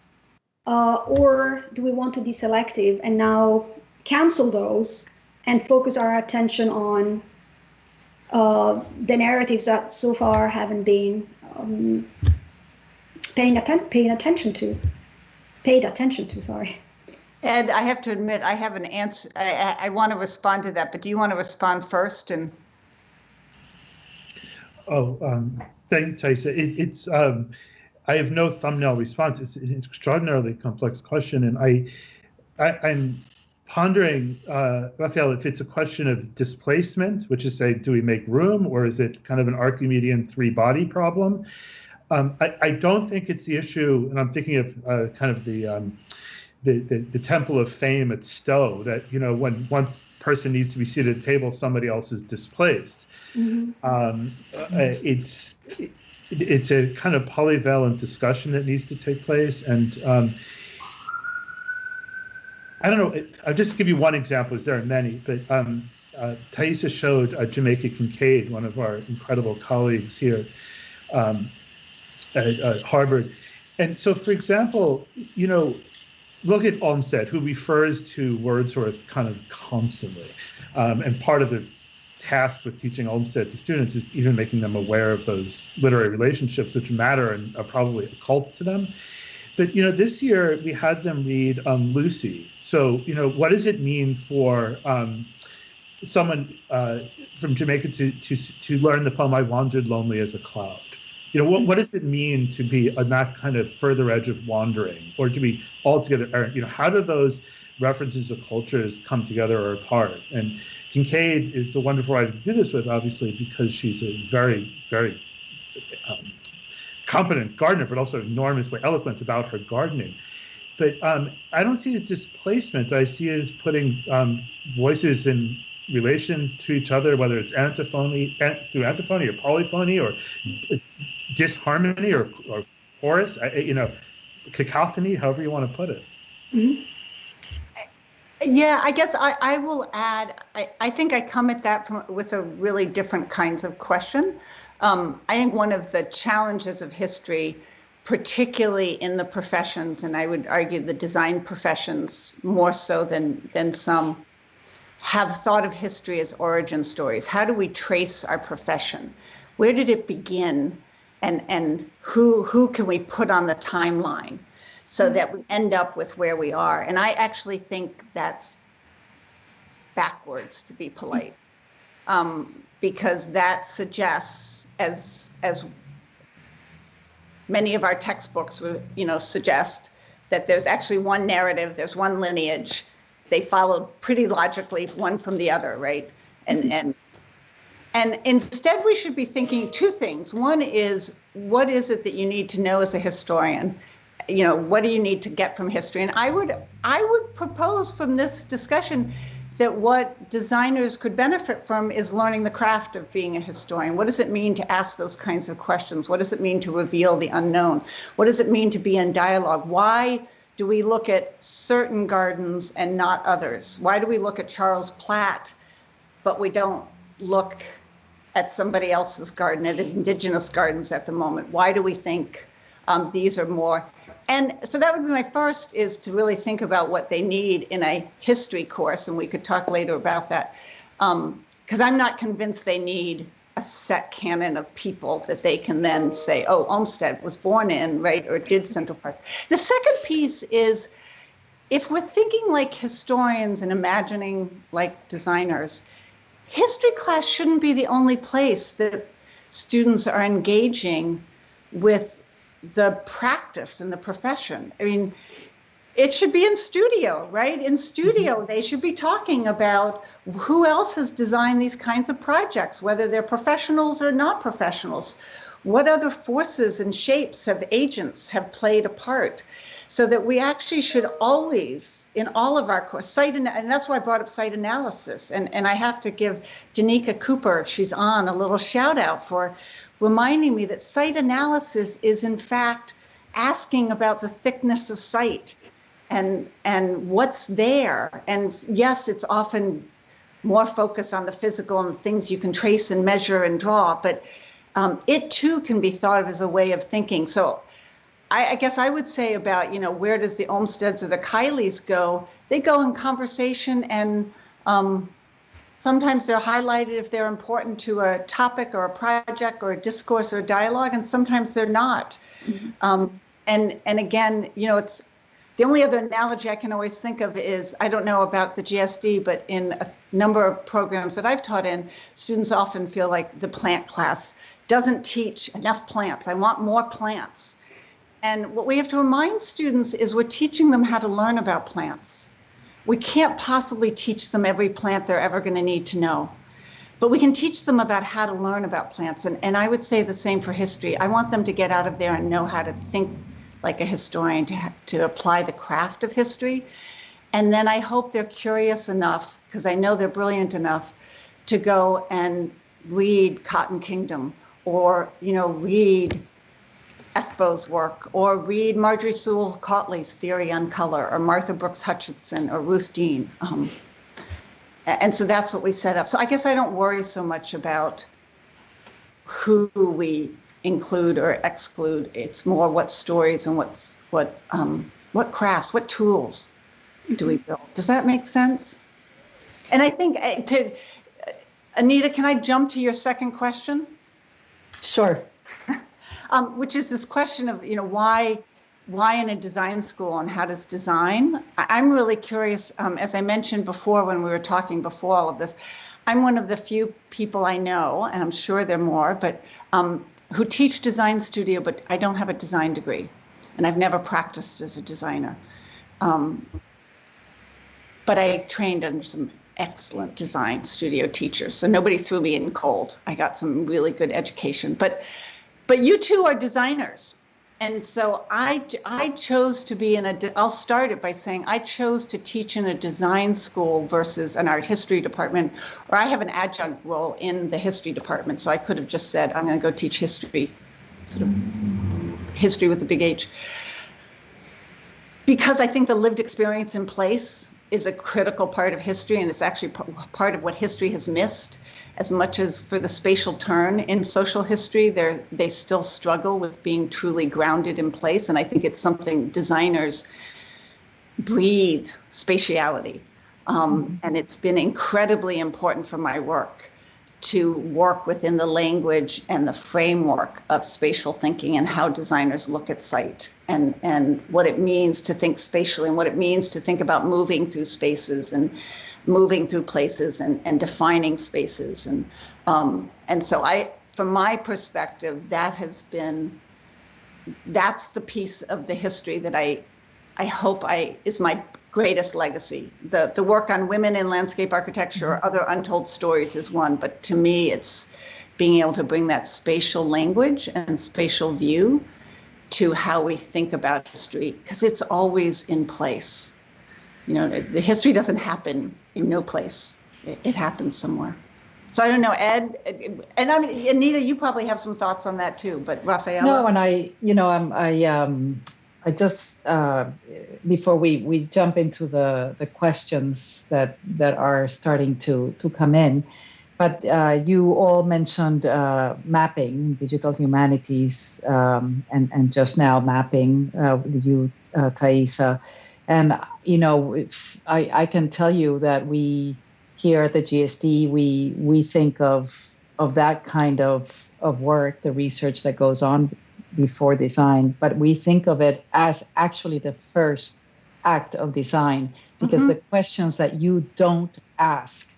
or do we want to be selective and now cancel those and focus our attention on the narratives that so far haven't been paid attention to? Sorry.
Ed, I have to admit, I have an answer. I want to respond to that, but do you want to respond first? And
thank you, Thaisa. It's I have no thumbnail response. It's an extraordinarily complex question, and I'm pondering, Raphael, if it's a question of displacement, which is, say, do we make room, or is it kind of an Archimedean three-body problem? I don't think it's the issue, and I'm thinking of kind of the Temple of Fame at Stowe, that, when one person needs to be seated at a table, somebody else is displaced. Mm-hmm. It's a kind of polyvalent discussion that needs to take place, and I don't know. I'll just give you one example, as there are many, but Thaisa showed Jamaica Kincaid, one of our incredible colleagues here at Harvard. And so, for example, look at Olmsted, who refers to Wordsworth kind of constantly, and part of the task with teaching Olmsted to students is even making them aware of those literary relationships which matter and are probably occult to them. But this year we had them read Lucy. So what does it mean for someone from Jamaica to learn the poem "I Wandered Lonely as a Cloud"? What does it mean to be on that kind of further edge of wandering, or to be altogether errant? How do those references to cultures come together or apart? And Kincaid is a wonderful writer to do this with, obviously, because she's a very, very competent gardener, but also enormously eloquent about her gardening. But I don't see it as displacement. I see it as putting voices in relation to each other, whether it's through antiphony or polyphony or disharmony or chorus, cacophony, however you want to put it.
Mm-hmm. Yeah, I guess I will add, I think I come at that with a really different kinds of question. I think one of the challenges of history, particularly in the professions, and I would argue the design professions more so than some, have thought of history as origin stories. How do we trace our profession? Where did it begin? And who can we put on the timeline so that we end up with where we are? And I actually think that's backwards, to be polite, because that suggests, as many of our textbooks would, suggest, that there's actually one narrative, there's one lineage. They followed pretty logically one from the other, right? And instead, we should be thinking two things. One is, what is it that you need to know as a historian? What do you need to get from history? And I would propose from this discussion that what designers could benefit from is learning the craft of being a historian. What does it mean to ask those kinds of questions? What does it mean to reveal the unknown? What does it mean to be in dialogue? Why do we look at certain gardens and not others? Why do we look at Charles Platt, but we don't look at somebody else's garden, at indigenous gardens at the moment? Why do we think these are more? And so that would be my first, is to really think about what they need in a history course, and we could talk later about that. Because I'm not convinced they need a set canon of people that they can then say, oh, Olmsted was born in, right, or did Central Park. The second piece is, if we're thinking like historians and imagining like designers, history class shouldn't be the only place that students are engaging with the practice and the profession. I mean, it should be in studio, right? In studio, they should be talking about who else has designed these kinds of projects, whether they're professionals or not professionals. What other forces and shapes agents have played a part? So that we actually should always, in all of our course, and that's why I brought up site analysis. And I have to give Danica Cooper, if she's on, a little shout out for reminding me that site analysis is in fact asking about the thickness of site and what's there. And yes, it's often more focused on the physical and the things you can trace and measure and draw, but it too can be thought of as a way of thinking. So I guess I would say about, where does the Olmsteds or the Kileys go? They go in conversation, and sometimes they're highlighted if they're important to a topic or a project or a discourse or a dialogue, and sometimes they're not. Mm-hmm. And again, it's the only other analogy I can always think of is, I don't know about the GSD, but in a number of programs that I've taught in, students often feel like the plant class doesn't teach enough plants. I want more plants. And what we have to remind students is we're teaching them how to learn about plants. We can't possibly teach them every plant they're ever going to need to know, but we can teach them about how to learn about plants. And I would say the same for history. I want them to get out of there and know how to think like a historian, to apply the craft of history. And then I hope they're curious enough, because I know they're brilliant enough, to go and read Cotton Kingdom, or read Ekbo's work, or read Marjorie Sewell Cautley's Theory on Color, or Martha Brooks Hutchinson, or Ruth Dean. And so that's what we set up. So I guess I don't worry so much about who we include or exclude. It's more what stories and what what crafts, what tools do we build? Does that make sense? And I think, Anita, can I jump to your second question?
Sure.
Which is this question of, why in a design school and how does design? I'm really curious, as I mentioned before when we were talking before all of this, I'm one of the few people I know, and I'm sure there are more, but who teach design studio, but I don't have a design degree, and I've never practiced as a designer. But I trained under some excellent design studio teachers, so nobody threw me in cold. I got some really good education, but you two are designers. And so I chose to be I'll start it by saying I chose to teach in a design school versus an art history department, or I have an adjunct role in the history department. So I could have just said, I'm going to go teach history, sort of history with a big H. Because I think the lived experience in place is a critical part of history, and it's actually part of what history has missed. As much as for the spatial turn in social history, they still struggle with being truly grounded in place. And I think it's something designers breathe, spatiality. And it's been incredibly important for my work to work within the language and the framework of spatial thinking and how designers look at site and what it means to think spatially and what it means to think about moving through spaces and moving through places and defining spaces. And so from my perspective, that's the piece of the history that I hope is my greatest legacy. The work on women in landscape architecture or other untold stories is one, but to me, it's being able to bring that spatial language and spatial view to how we think about history, because it's always in place. The history doesn't happen in no place. It happens somewhere. So I don't know, Ed, and I mean, Anita, you probably have some thoughts on that too, but Rafaela?
No, and I just, before we jump into the questions that are starting to come in, but you all mentioned mapping, digital humanities, and just now mapping, you, Thaisa. And, I can tell you that we here at the GSD, we think of that kind of work, the research that goes on before design, but we think of it as actually the first act of design, because the questions that you don't ask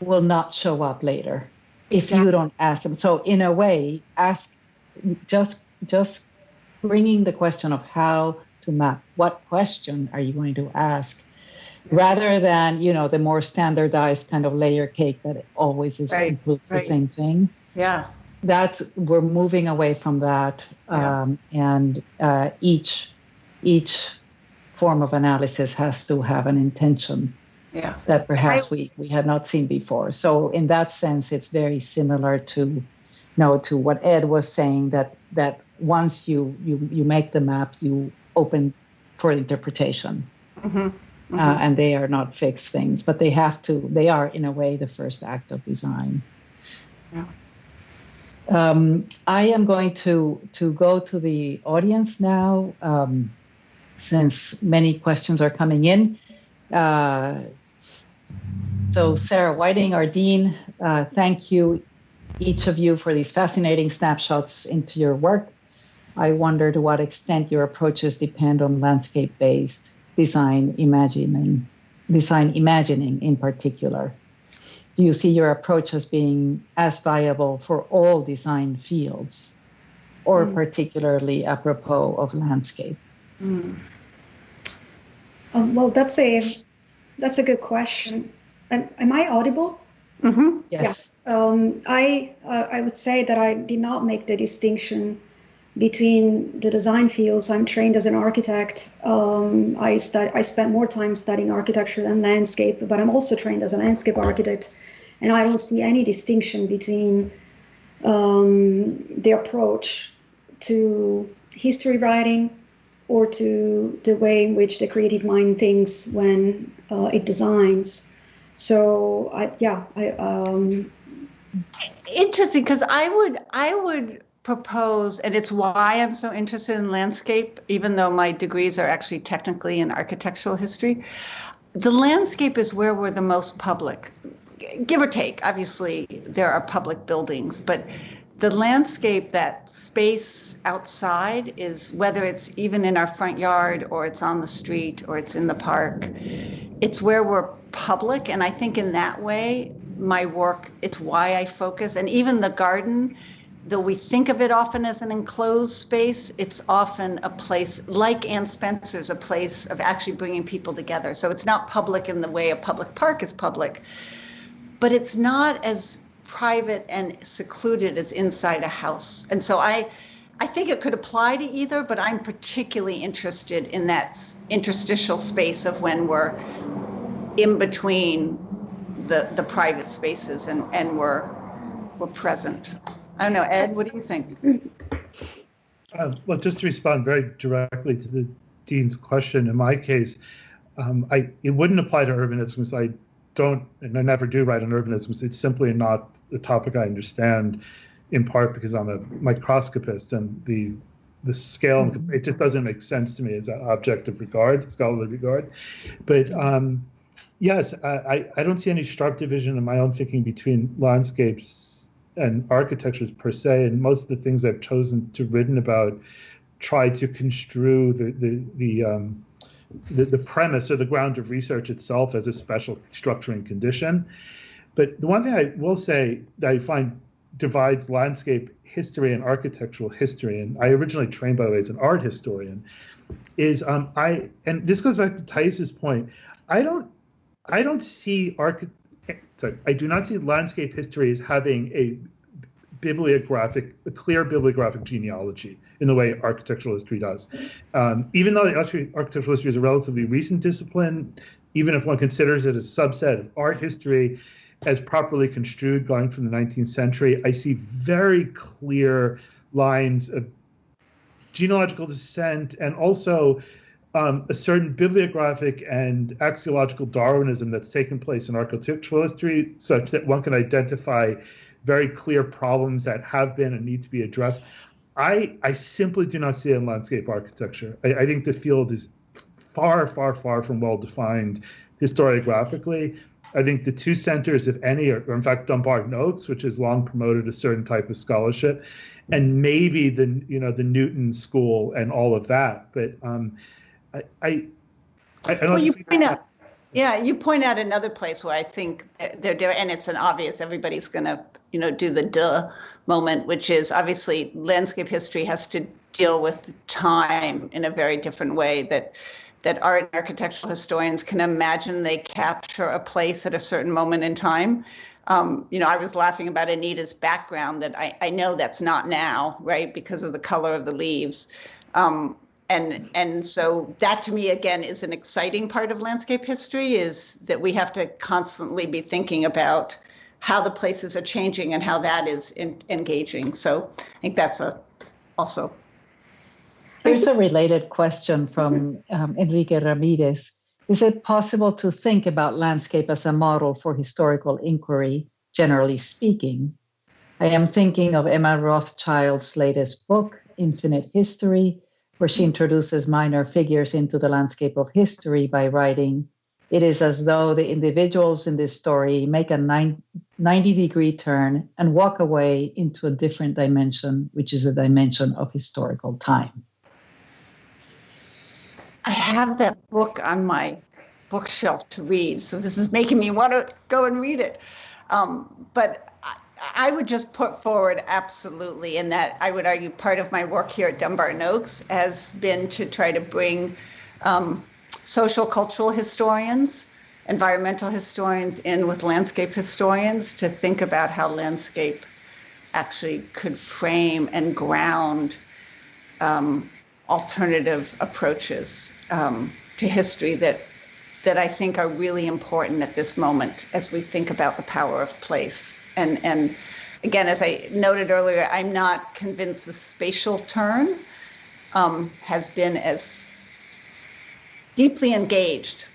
will not show up later if you don't ask them. So in a way, just bringing the question of how to map, what question are you going to ask, rather than the more standardized kind of layer cake that always includes the same thing.
Yeah.
We're moving away from that, and each form of analysis has to have an intention that perhaps we had not seen before. So in that sense, it's very similar to what Ed was saying, that once you make the map, you open for interpretation, and they are not fixed things, but they are in a way the first act of design.
Yeah.
I am going to go to the audience now, since many questions are coming in. So Sarah Whiting, our Dean, thank you, each of you, for these fascinating snapshots into your work. I wonder to what extent your approaches depend on landscape-based design imagining in particular. Do you see your approach as being as viable for all design fields, or particularly apropos of landscape?
Well, that's a good question. Am I audible?
Yes.
Yeah. I would say that I did not make the distinction between the design fields. I'm trained as an architect. I spent more time studying architecture than landscape, but I'm also trained as a landscape architect, and I don't see any distinction between the approach to history writing or to the way in which the creative mind thinks when it designs. So,
interesting, because I would propose, and it's why I'm so interested in landscape, even though my degrees are actually technically in architectural history. The landscape is where we're the most public, give or take. Obviously, there are public buildings, but the landscape, that space outside, is whether it's even in our front yard or it's on the street or it's in the park. It's where we're public. And I think in that way, my work, it's why I focus. And even the garden, though we think of it often as an enclosed space, it's often a place, like Ann Spencer's, a place of actually bringing people together. So it's not public in the way a public park is public, but it's not as private and secluded as inside a house. And so I think it could apply to either, but I'm particularly interested in that interstitial space of when we're in between the private spaces and we're present. I don't know, Ed, what do you think?
Well, just to respond very directly to the Dean's question, in my case, it wouldn't apply to urbanism because I don't, and I never do write on urbanism. It's simply not a topic I understand, in part because I'm a microscopist, and the scale, it just doesn't make sense to me as an object of regard, scholarly regard. But yes, I don't see any sharp division in my own thinking between landscapes and architectures per se, and most of the things I've chosen to written about try to construe the premise or the ground of research itself as a special structuring condition. But the one thing I will say that I find divides landscape history and architectural history, and I originally trained, by the way, as an art historian, is and this goes back to Thais' point, I do not see landscape history as having a clear bibliographic genealogy in the way architectural history does. Even though architectural history is a relatively recent discipline, even if one considers it a subset of art history as properly construed going from the 19th century, I see very clear lines of genealogical descent and also a certain bibliographic and axiological Darwinism that's taken place in architectural history, such that one can identify very clear problems that have been and need to be addressed. I simply do not see it in landscape architecture. I think the field is far, far, far from well-defined historiographically. I think the two centers, if any, are in fact Dunbar and Oakes, which has long promoted a certain type of scholarship, and maybe the Newton school and all of that. But I don't.
Well, you point out. Yeah, you point out another place where I think they're doing, and it's an obvious, everybody's going to, do the duh moment, which is obviously landscape history has to deal with time in a very different way that art and architectural historians can imagine they capture a place at a certain moment in time. I was laughing about Anita's background that I know that's not now, right, because of the color of the leaves. And so that to me, again, is an exciting part of landscape history, is that we have to constantly be thinking about how the places are changing and how that is engaging. So I think that's also.
Here's a related question from Enrique Ramirez. Is it possible to think about landscape as a model for historical inquiry, generally speaking? I am thinking of Emma Rothschild's latest book, Infinite History, where she introduces minor figures into the landscape of history by writing, "It is as though the individuals in this story make a 90-degree turn and walk away into a different dimension, which is a dimension of historical time."
I have that book on my bookshelf to read, so this is making me want to go and read it. But I would just put forward absolutely, in that I would argue part of my work here at Dunbar and Oakes has been to try to bring social cultural historians, environmental historians in with landscape historians to think about how landscape actually could frame and ground alternative approaches to history that I think are really important at this moment as we think about the power of place. And again, as I noted earlier, I'm not convinced the spatial turn has been as deeply engaged.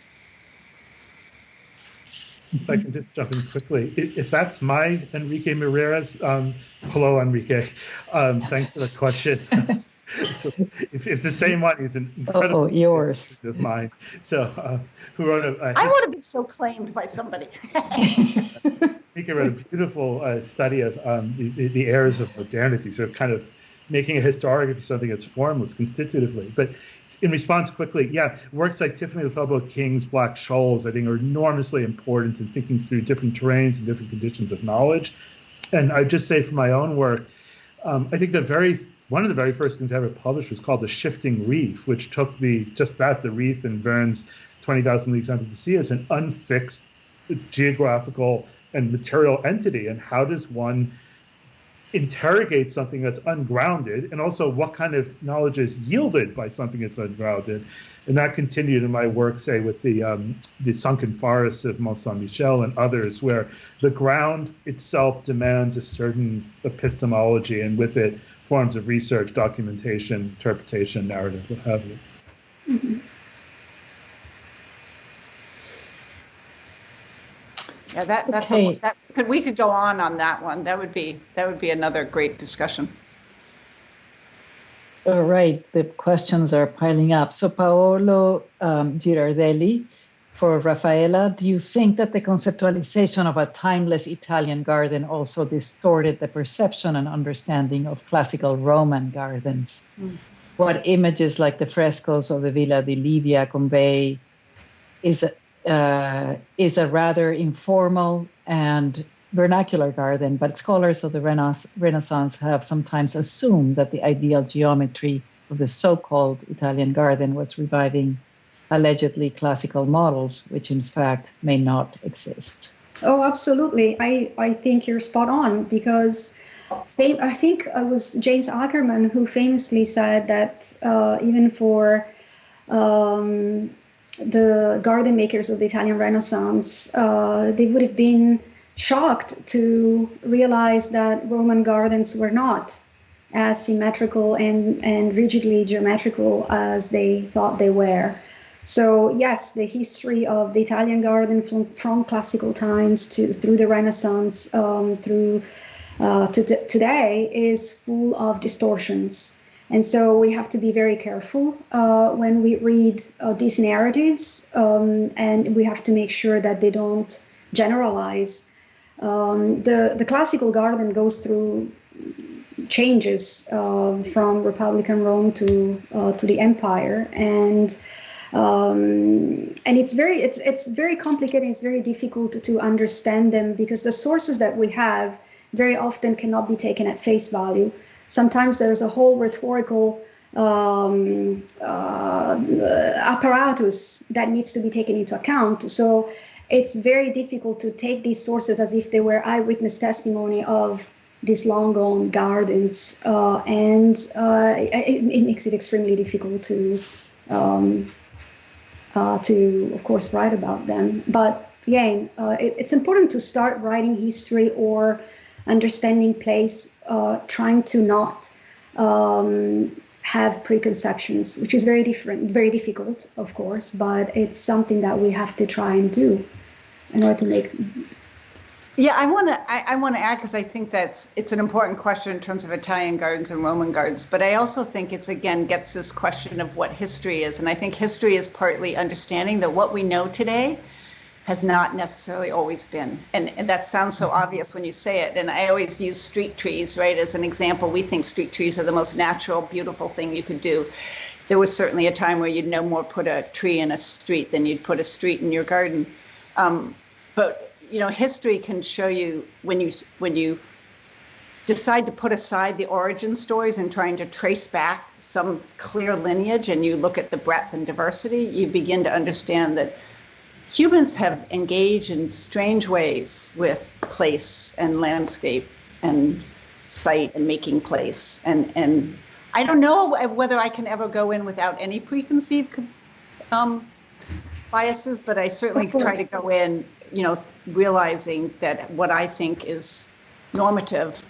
if I can just jump in quickly, if that's my Enrique Moreira's, hello, Enrique. Thanks for the question. So if the same one is an incredible
yours
of mine. So who wrote
I would have been so claimed by somebody.
Enrique wrote a beautiful study of the errors of modernity, sort of kind of making a historiography something that's formless constitutively. But in response quickly, yeah, works like Tiffany the Fellow King's Black Shoals, I think, are enormously important in thinking through different terrains and different conditions of knowledge. And I'd just say for my own work, I think one of the very first things I ever published was called The Shifting Reef, which took the reef in Verne's 20,000 Leagues Under the Sea as an unfixed geographical and material entity. And how does one interrogate something that's ungrounded, and also what kind of knowledge is yielded by something that's ungrounded? And that continued in my work, say, with the sunken forests of Mont Saint-Michel and others, where the ground itself demands a certain epistemology, and with it forms of research, documentation, interpretation, narrative, what have you.
Mm-hmm.
Yeah, that's
okay.
We could go on that one. That would be another great discussion.
All right, the questions are piling up. So Paolo Girardelli, for Rafaela, do you think that the conceptualization of a timeless Italian garden also distorted the perception and understanding of classical Roman gardens? Mm. What images like the frescoes of the Villa di Livia convey is a rather informal and vernacular garden, but scholars of the Renaissance have sometimes assumed that the ideal geometry of the so-called Italian garden was reviving allegedly classical models, which in fact may not exist.
Oh, absolutely. I think you're spot on, because I think it was James Ackerman who famously said that even for the garden makers of the Italian Renaissance, they would have been shocked to realize that Roman gardens were not as symmetrical and rigidly geometrical as they thought they were. So yes, the history of the Italian garden from classical times through the Renaissance through to today is full of distortions. And so we have to be very careful when we read these narratives, and we have to make sure that they don't generalize. The classical garden goes through changes from Republican Rome to the Empire, and it's very complicated. It's very difficult to understand them because the sources that we have very often cannot be taken at face value. Sometimes there's a whole rhetorical apparatus that needs to be taken into account. So it's very difficult to take these sources as if they were eyewitness testimony of these long-gone gardens, and it makes it extremely difficult to, of course, write about them. But again, it's important to start writing history or understanding place, trying to not have preconceptions, which is very difficult, of course, but it's something that we have to try and do in order to make.
Yeah, I want to add, because I think it's an important question in terms of Italian gardens and Roman gardens, but I also think it's, again, gets this question of what history is. And I think history is partly understanding that what we know today has not necessarily always been. And that sounds so obvious when you say it. And I always use street trees, right, as an example. We think street trees are the most natural, beautiful thing you could do. There was certainly a time where you'd no more put a tree in a street than you'd put a street in your garden. But you know, history can show you when you decide to put aside the origin stories and trying to trace back some clear lineage, and you look at the breadth and diversity, you begin to understand that humans have engaged in strange ways with place and landscape and site and making place. And I don't know whether I can ever go in without any preconceived biases, but I certainly try to go in, you know, realizing that what I think is normative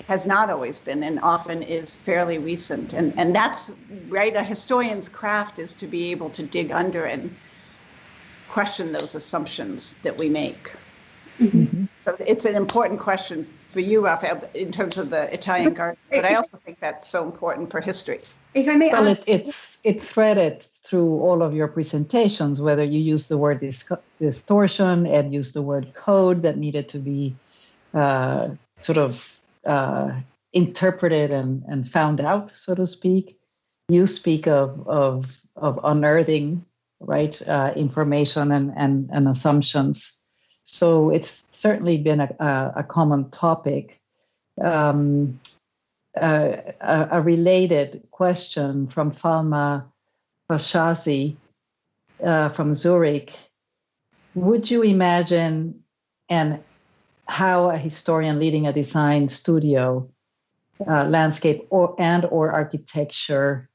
has not always been, and often is fairly recent. And that's right. A historian's craft is to be able to dig under and question those assumptions that we make.
Mm-hmm.
So it's an important question for you, Raphael, in terms of the Italian garden, but I also think that's so important for history.
If I may,
well, it's threaded through all of your presentations, whether you use the word distortion and use the word code that needed to be interpreted and found out, so to speak. You speak of unearthing, right, information and assumptions. So it's certainly been a common topic. A related question from Falma Fashazi from Zurich. Would you imagine how a historian leading a design studio, landscape or architecture,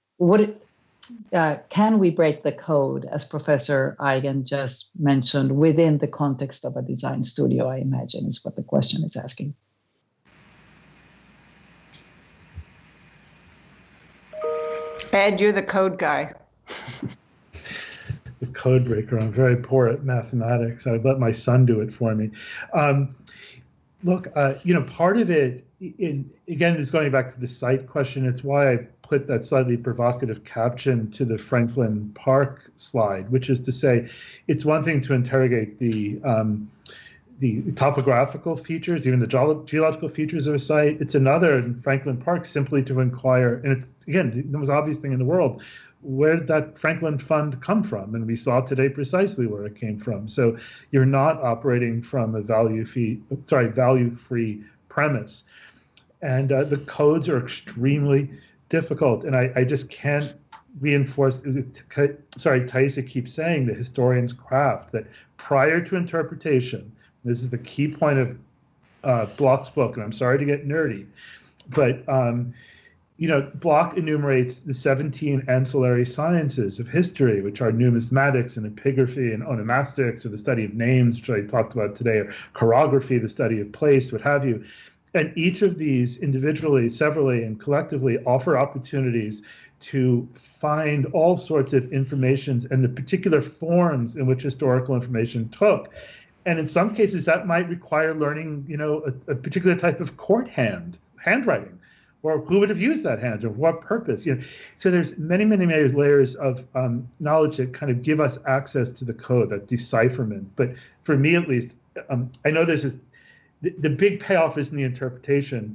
can we break the code, as Professor Eigen just mentioned, within the context of a design studio, I imagine, is what the question is asking.
Ed, you're the code guy.
The code breaker. I'm very poor at mathematics. I'd let my son do it for me. Look, part of it, again, is going back to the site question. It's why I put that slightly provocative caption to the Franklin Park slide, which is to say, it's one thing to interrogate the topographical features, even the geological features of a site. It's another in Franklin Park simply to inquire, and it's, again, the most obvious thing in the world, where did that Franklin Fund come from? And we saw today precisely where it came from. So you're not operating from a value-free premise. And the codes are extremely difficult. And I just can't reinforce, Thaisa keeps saying the historian's craft, that prior to interpretation, this is the key point of Bloch's book, and I'm sorry to get nerdy, but Bloch enumerates the 17 ancillary sciences of history, which are numismatics and epigraphy and onomastics, or the study of names, which I talked about today, or chorography, the study of place, what have you. And each of these individually, severally, and collectively offer opportunities to find all sorts of informations and the particular forms in which historical information took. And in some cases, that might require learning, a particular type of court handwriting, or who would have used that hand, or what purpose. So there's many, many, many layers of knowledge that kind of give us access to the code, that decipherment. But for me, at least, I know there's this. The big payoff is in the interpretation.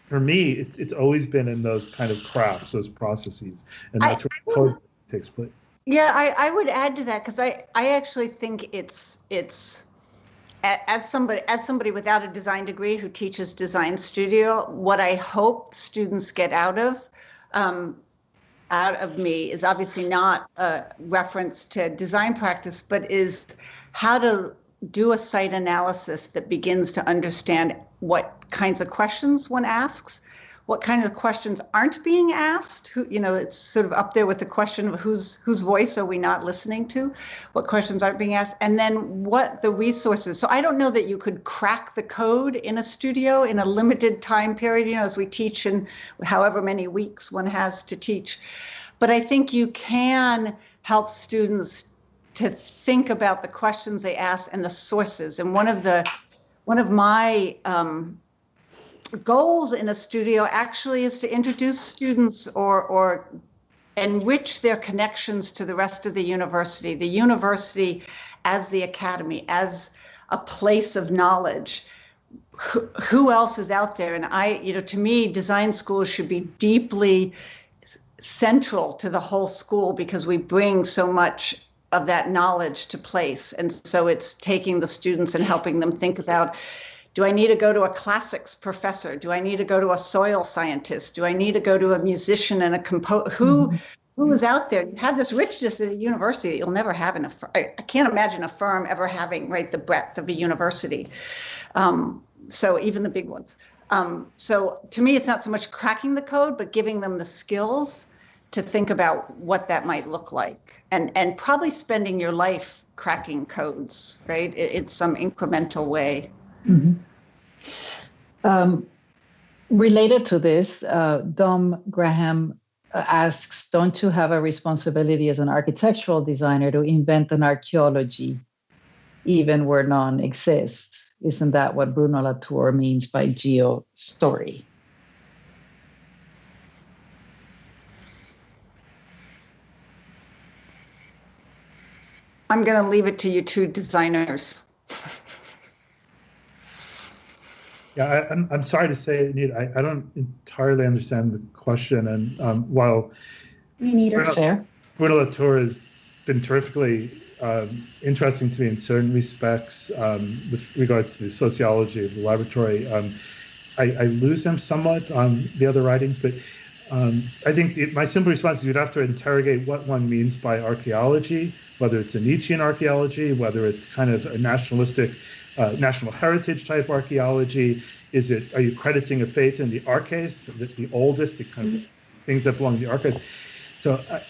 For me, it's always been in those kind of crafts, those processes, and that's where code takes place.
Yeah, I would add to that, because I actually think it's as somebody without a design degree who teaches design studio, what I hope students get out of me is obviously not a reference to design practice, but is how to do a site analysis that begins to understand what kinds of questions one asks, what kind of questions aren't being asked. It's sort of up there with the question of whose voice are we not listening to, what questions aren't being asked, and then what the resources. So I don't know that you could crack the code in a studio in a limited time period, as we teach in however many weeks one has to teach. But I think you can help students to think about the questions they ask and the sources. And one of my goals in a studio actually is to introduce students or enrich their connections to the rest of the university as the academy, as a place of knowledge. Who else is out there? And to me, design schools should be deeply central to the whole school, because we bring so much of that knowledge to place. And so it's taking the students and helping them think about, do I need to go to a classics professor? Do I need to go to a soil scientist? Do I need to go to a musician and a composer? Who is out there? You have this richness at a university that you'll never have in I can't imagine a firm ever having, the breadth of a university. So even the big ones. So to me, it's not so much cracking the code, but giving them the skills to think about what that might look like, and probably spending your life cracking codes, right? It's some incremental way.
Mm-hmm. Related to this, Dom Graham asks, don't you have a responsibility as an architectural designer to invent an archaeology, even where none exists? Isn't that what Bruno Latour means by geo-story?
I'm going to leave it to you two designers.
Yeah, I'm sorry to say, Anita, I don't entirely understand the question. And while
Me neither.
Bruno Latour has been terrifically interesting to me in certain respects with regard to the sociology of the laboratory, I lose him somewhat on the other writings, but I think my simple response is you'd have to interrogate what one means by archaeology, whether it's a Nietzschean archaeology, whether it's kind of a nationalistic, national heritage type archaeology. Are you crediting a faith in the arches, the oldest, the kind of things that belong to the arches? So, at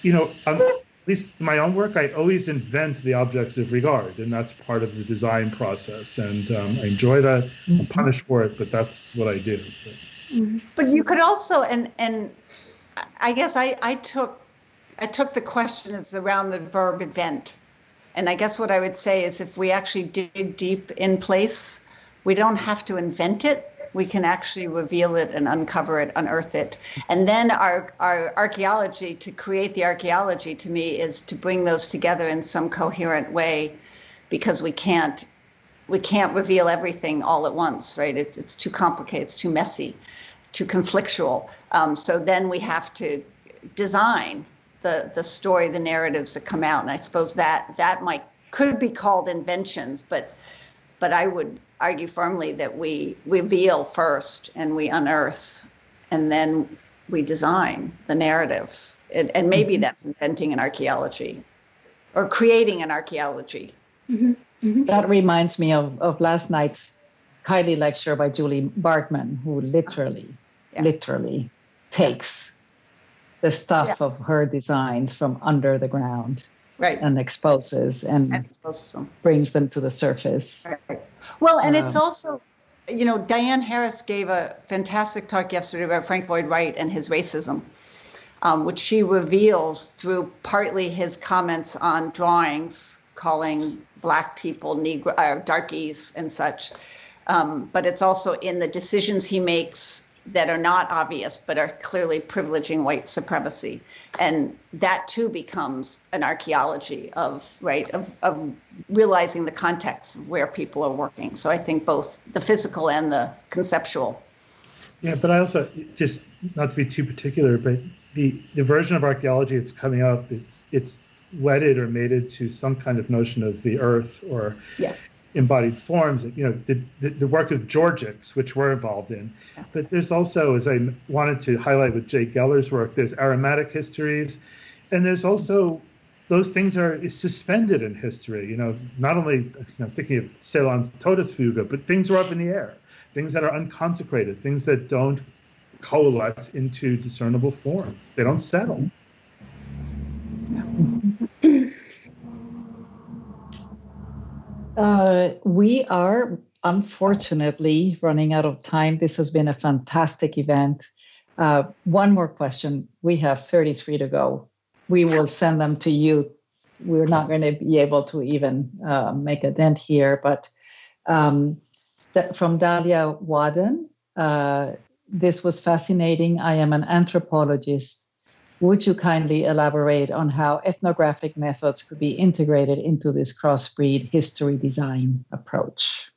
least in my own work, I always invent the objects of regard, and that's part of the design process. And I enjoy that. I'm punished for it, but that's what I do.
But you could also, and I guess I took the question as around the verb event. And I guess what I would say is if we actually dig deep in place, we don't have to invent it. We can actually reveal it and uncover it, unearth it. And then our archaeology, to create the archaeology, to me, is to bring those together in some coherent way, because we can't reveal everything all at once, right? It's too complicated, it's too messy, too conflictual. So then we have to design the story, the narratives that come out. And I suppose that could be called inventions, but I would argue firmly that we reveal first and we unearth and then we design the narrative. And maybe that's inventing an archaeology or creating an archaeology.
Mm-hmm. Mm-hmm.
That reminds me of last night's Kylie lecture by Julie Barkman, who literally takes the stuff of her designs from under the ground,
right,
and exposes them, brings them to the surface.
Right. Well, and it's also, Diane Harris gave a fantastic talk yesterday about Frank Lloyd Wright and his racism, which she reveals through partly his comments on drawings, calling Black people Negro, darkies and such. But it's also in the decisions he makes that are not obvious, but are clearly privileging white supremacy. And that too becomes an archaeology of realizing the context of where people are working. So I think both the physical and the conceptual.
Yeah, but I also, just not to be too particular, but the version of archaeology that's coming up, it's wedded or mated to some kind of notion of the earth or embodied forms, the work of Georgics, which we're involved in. Yeah. But there's also, as I wanted to highlight with Jay Geller's work, there's aromatic histories, and there's also those things are suspended in history. Not only thinking of Ceylon's Todesfuge, but things are up in the air, things that are unconsecrated, things that don't coalesce into discernible form. They don't settle.
We are unfortunately running out of time. This has been a fantastic event. One more question. We have 33 to go. We will send them to you. We're not going to be able to even make a dent here, but from Dahlia Wadden, this was fascinating. I am an anthropologist. Would you kindly elaborate on how ethnographic methods could be integrated into this crossbreed history design approach?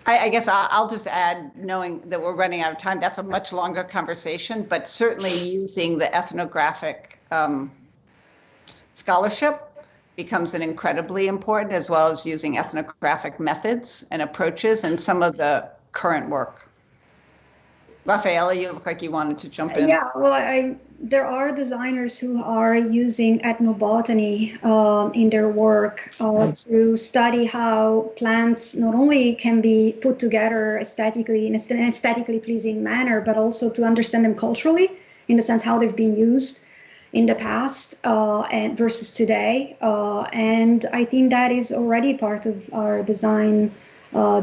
I guess I'll just add, knowing that we're running out of time, that's a much longer conversation, but certainly using the ethnographic scholarship becomes an incredibly important, as well as using ethnographic methods and approaches and some of the current work. Rafaela, you look like you wanted to jump in.
Yeah, well, there are designers who are using ethnobotany in their work to study how plants not only can be put together aesthetically in an aesthetically pleasing manner, but also to understand them culturally, in the sense how they've been used in the past and versus today. And I think that is already part of our design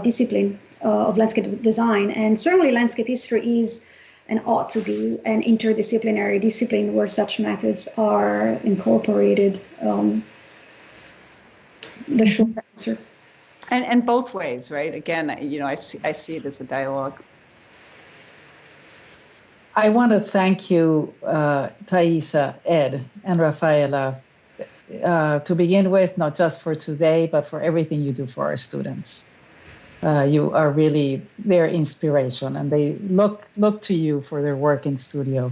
discipline of landscape design. And certainly landscape history is and ought to be an interdisciplinary discipline where such methods are incorporated. The short answer.
And both ways, right? Again, I see it as a dialogue.
I want to thank you, Thaisa, Ed, and Rafaela, to begin with, not just for today, but for everything you do for our students. You are really their inspiration, and they look to you for their work in studio.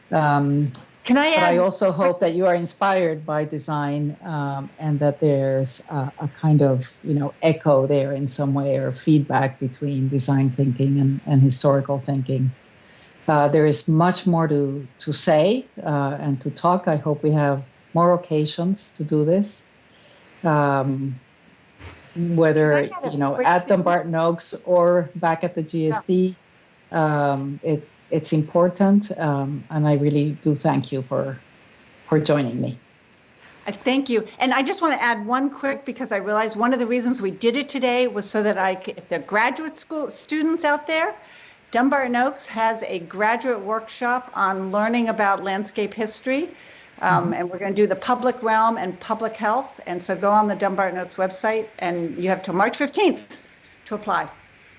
Can I add?
But I also hope that you are inspired by design, and that there's a kind of echo there in some way, or feedback between design thinking and historical thinking. There is much more to say and to talk. I hope we have more occasions to do this. Whether at Dumbarton Oaks or back at the GSD, it's important, and I really do thank you for joining me.
Thank you. And I just want to add one quick, because I realized one of the reasons we did it today was so that if there are graduate school students out there, Dumbarton Oaks has a graduate workshop on learning about landscape history. And we're going to do the public realm and public health. And so go on the Dumbarton Oaks website, and you have till March 15th to apply.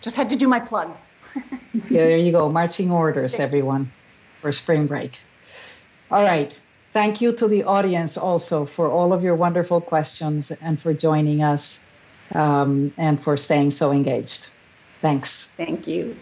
Just had to do my plug.
Yeah, there you go. Marching orders, everyone, for spring break. All right. Thank you to the audience also for all of your wonderful questions and for joining us, and for staying so engaged. Thanks.
Thank you.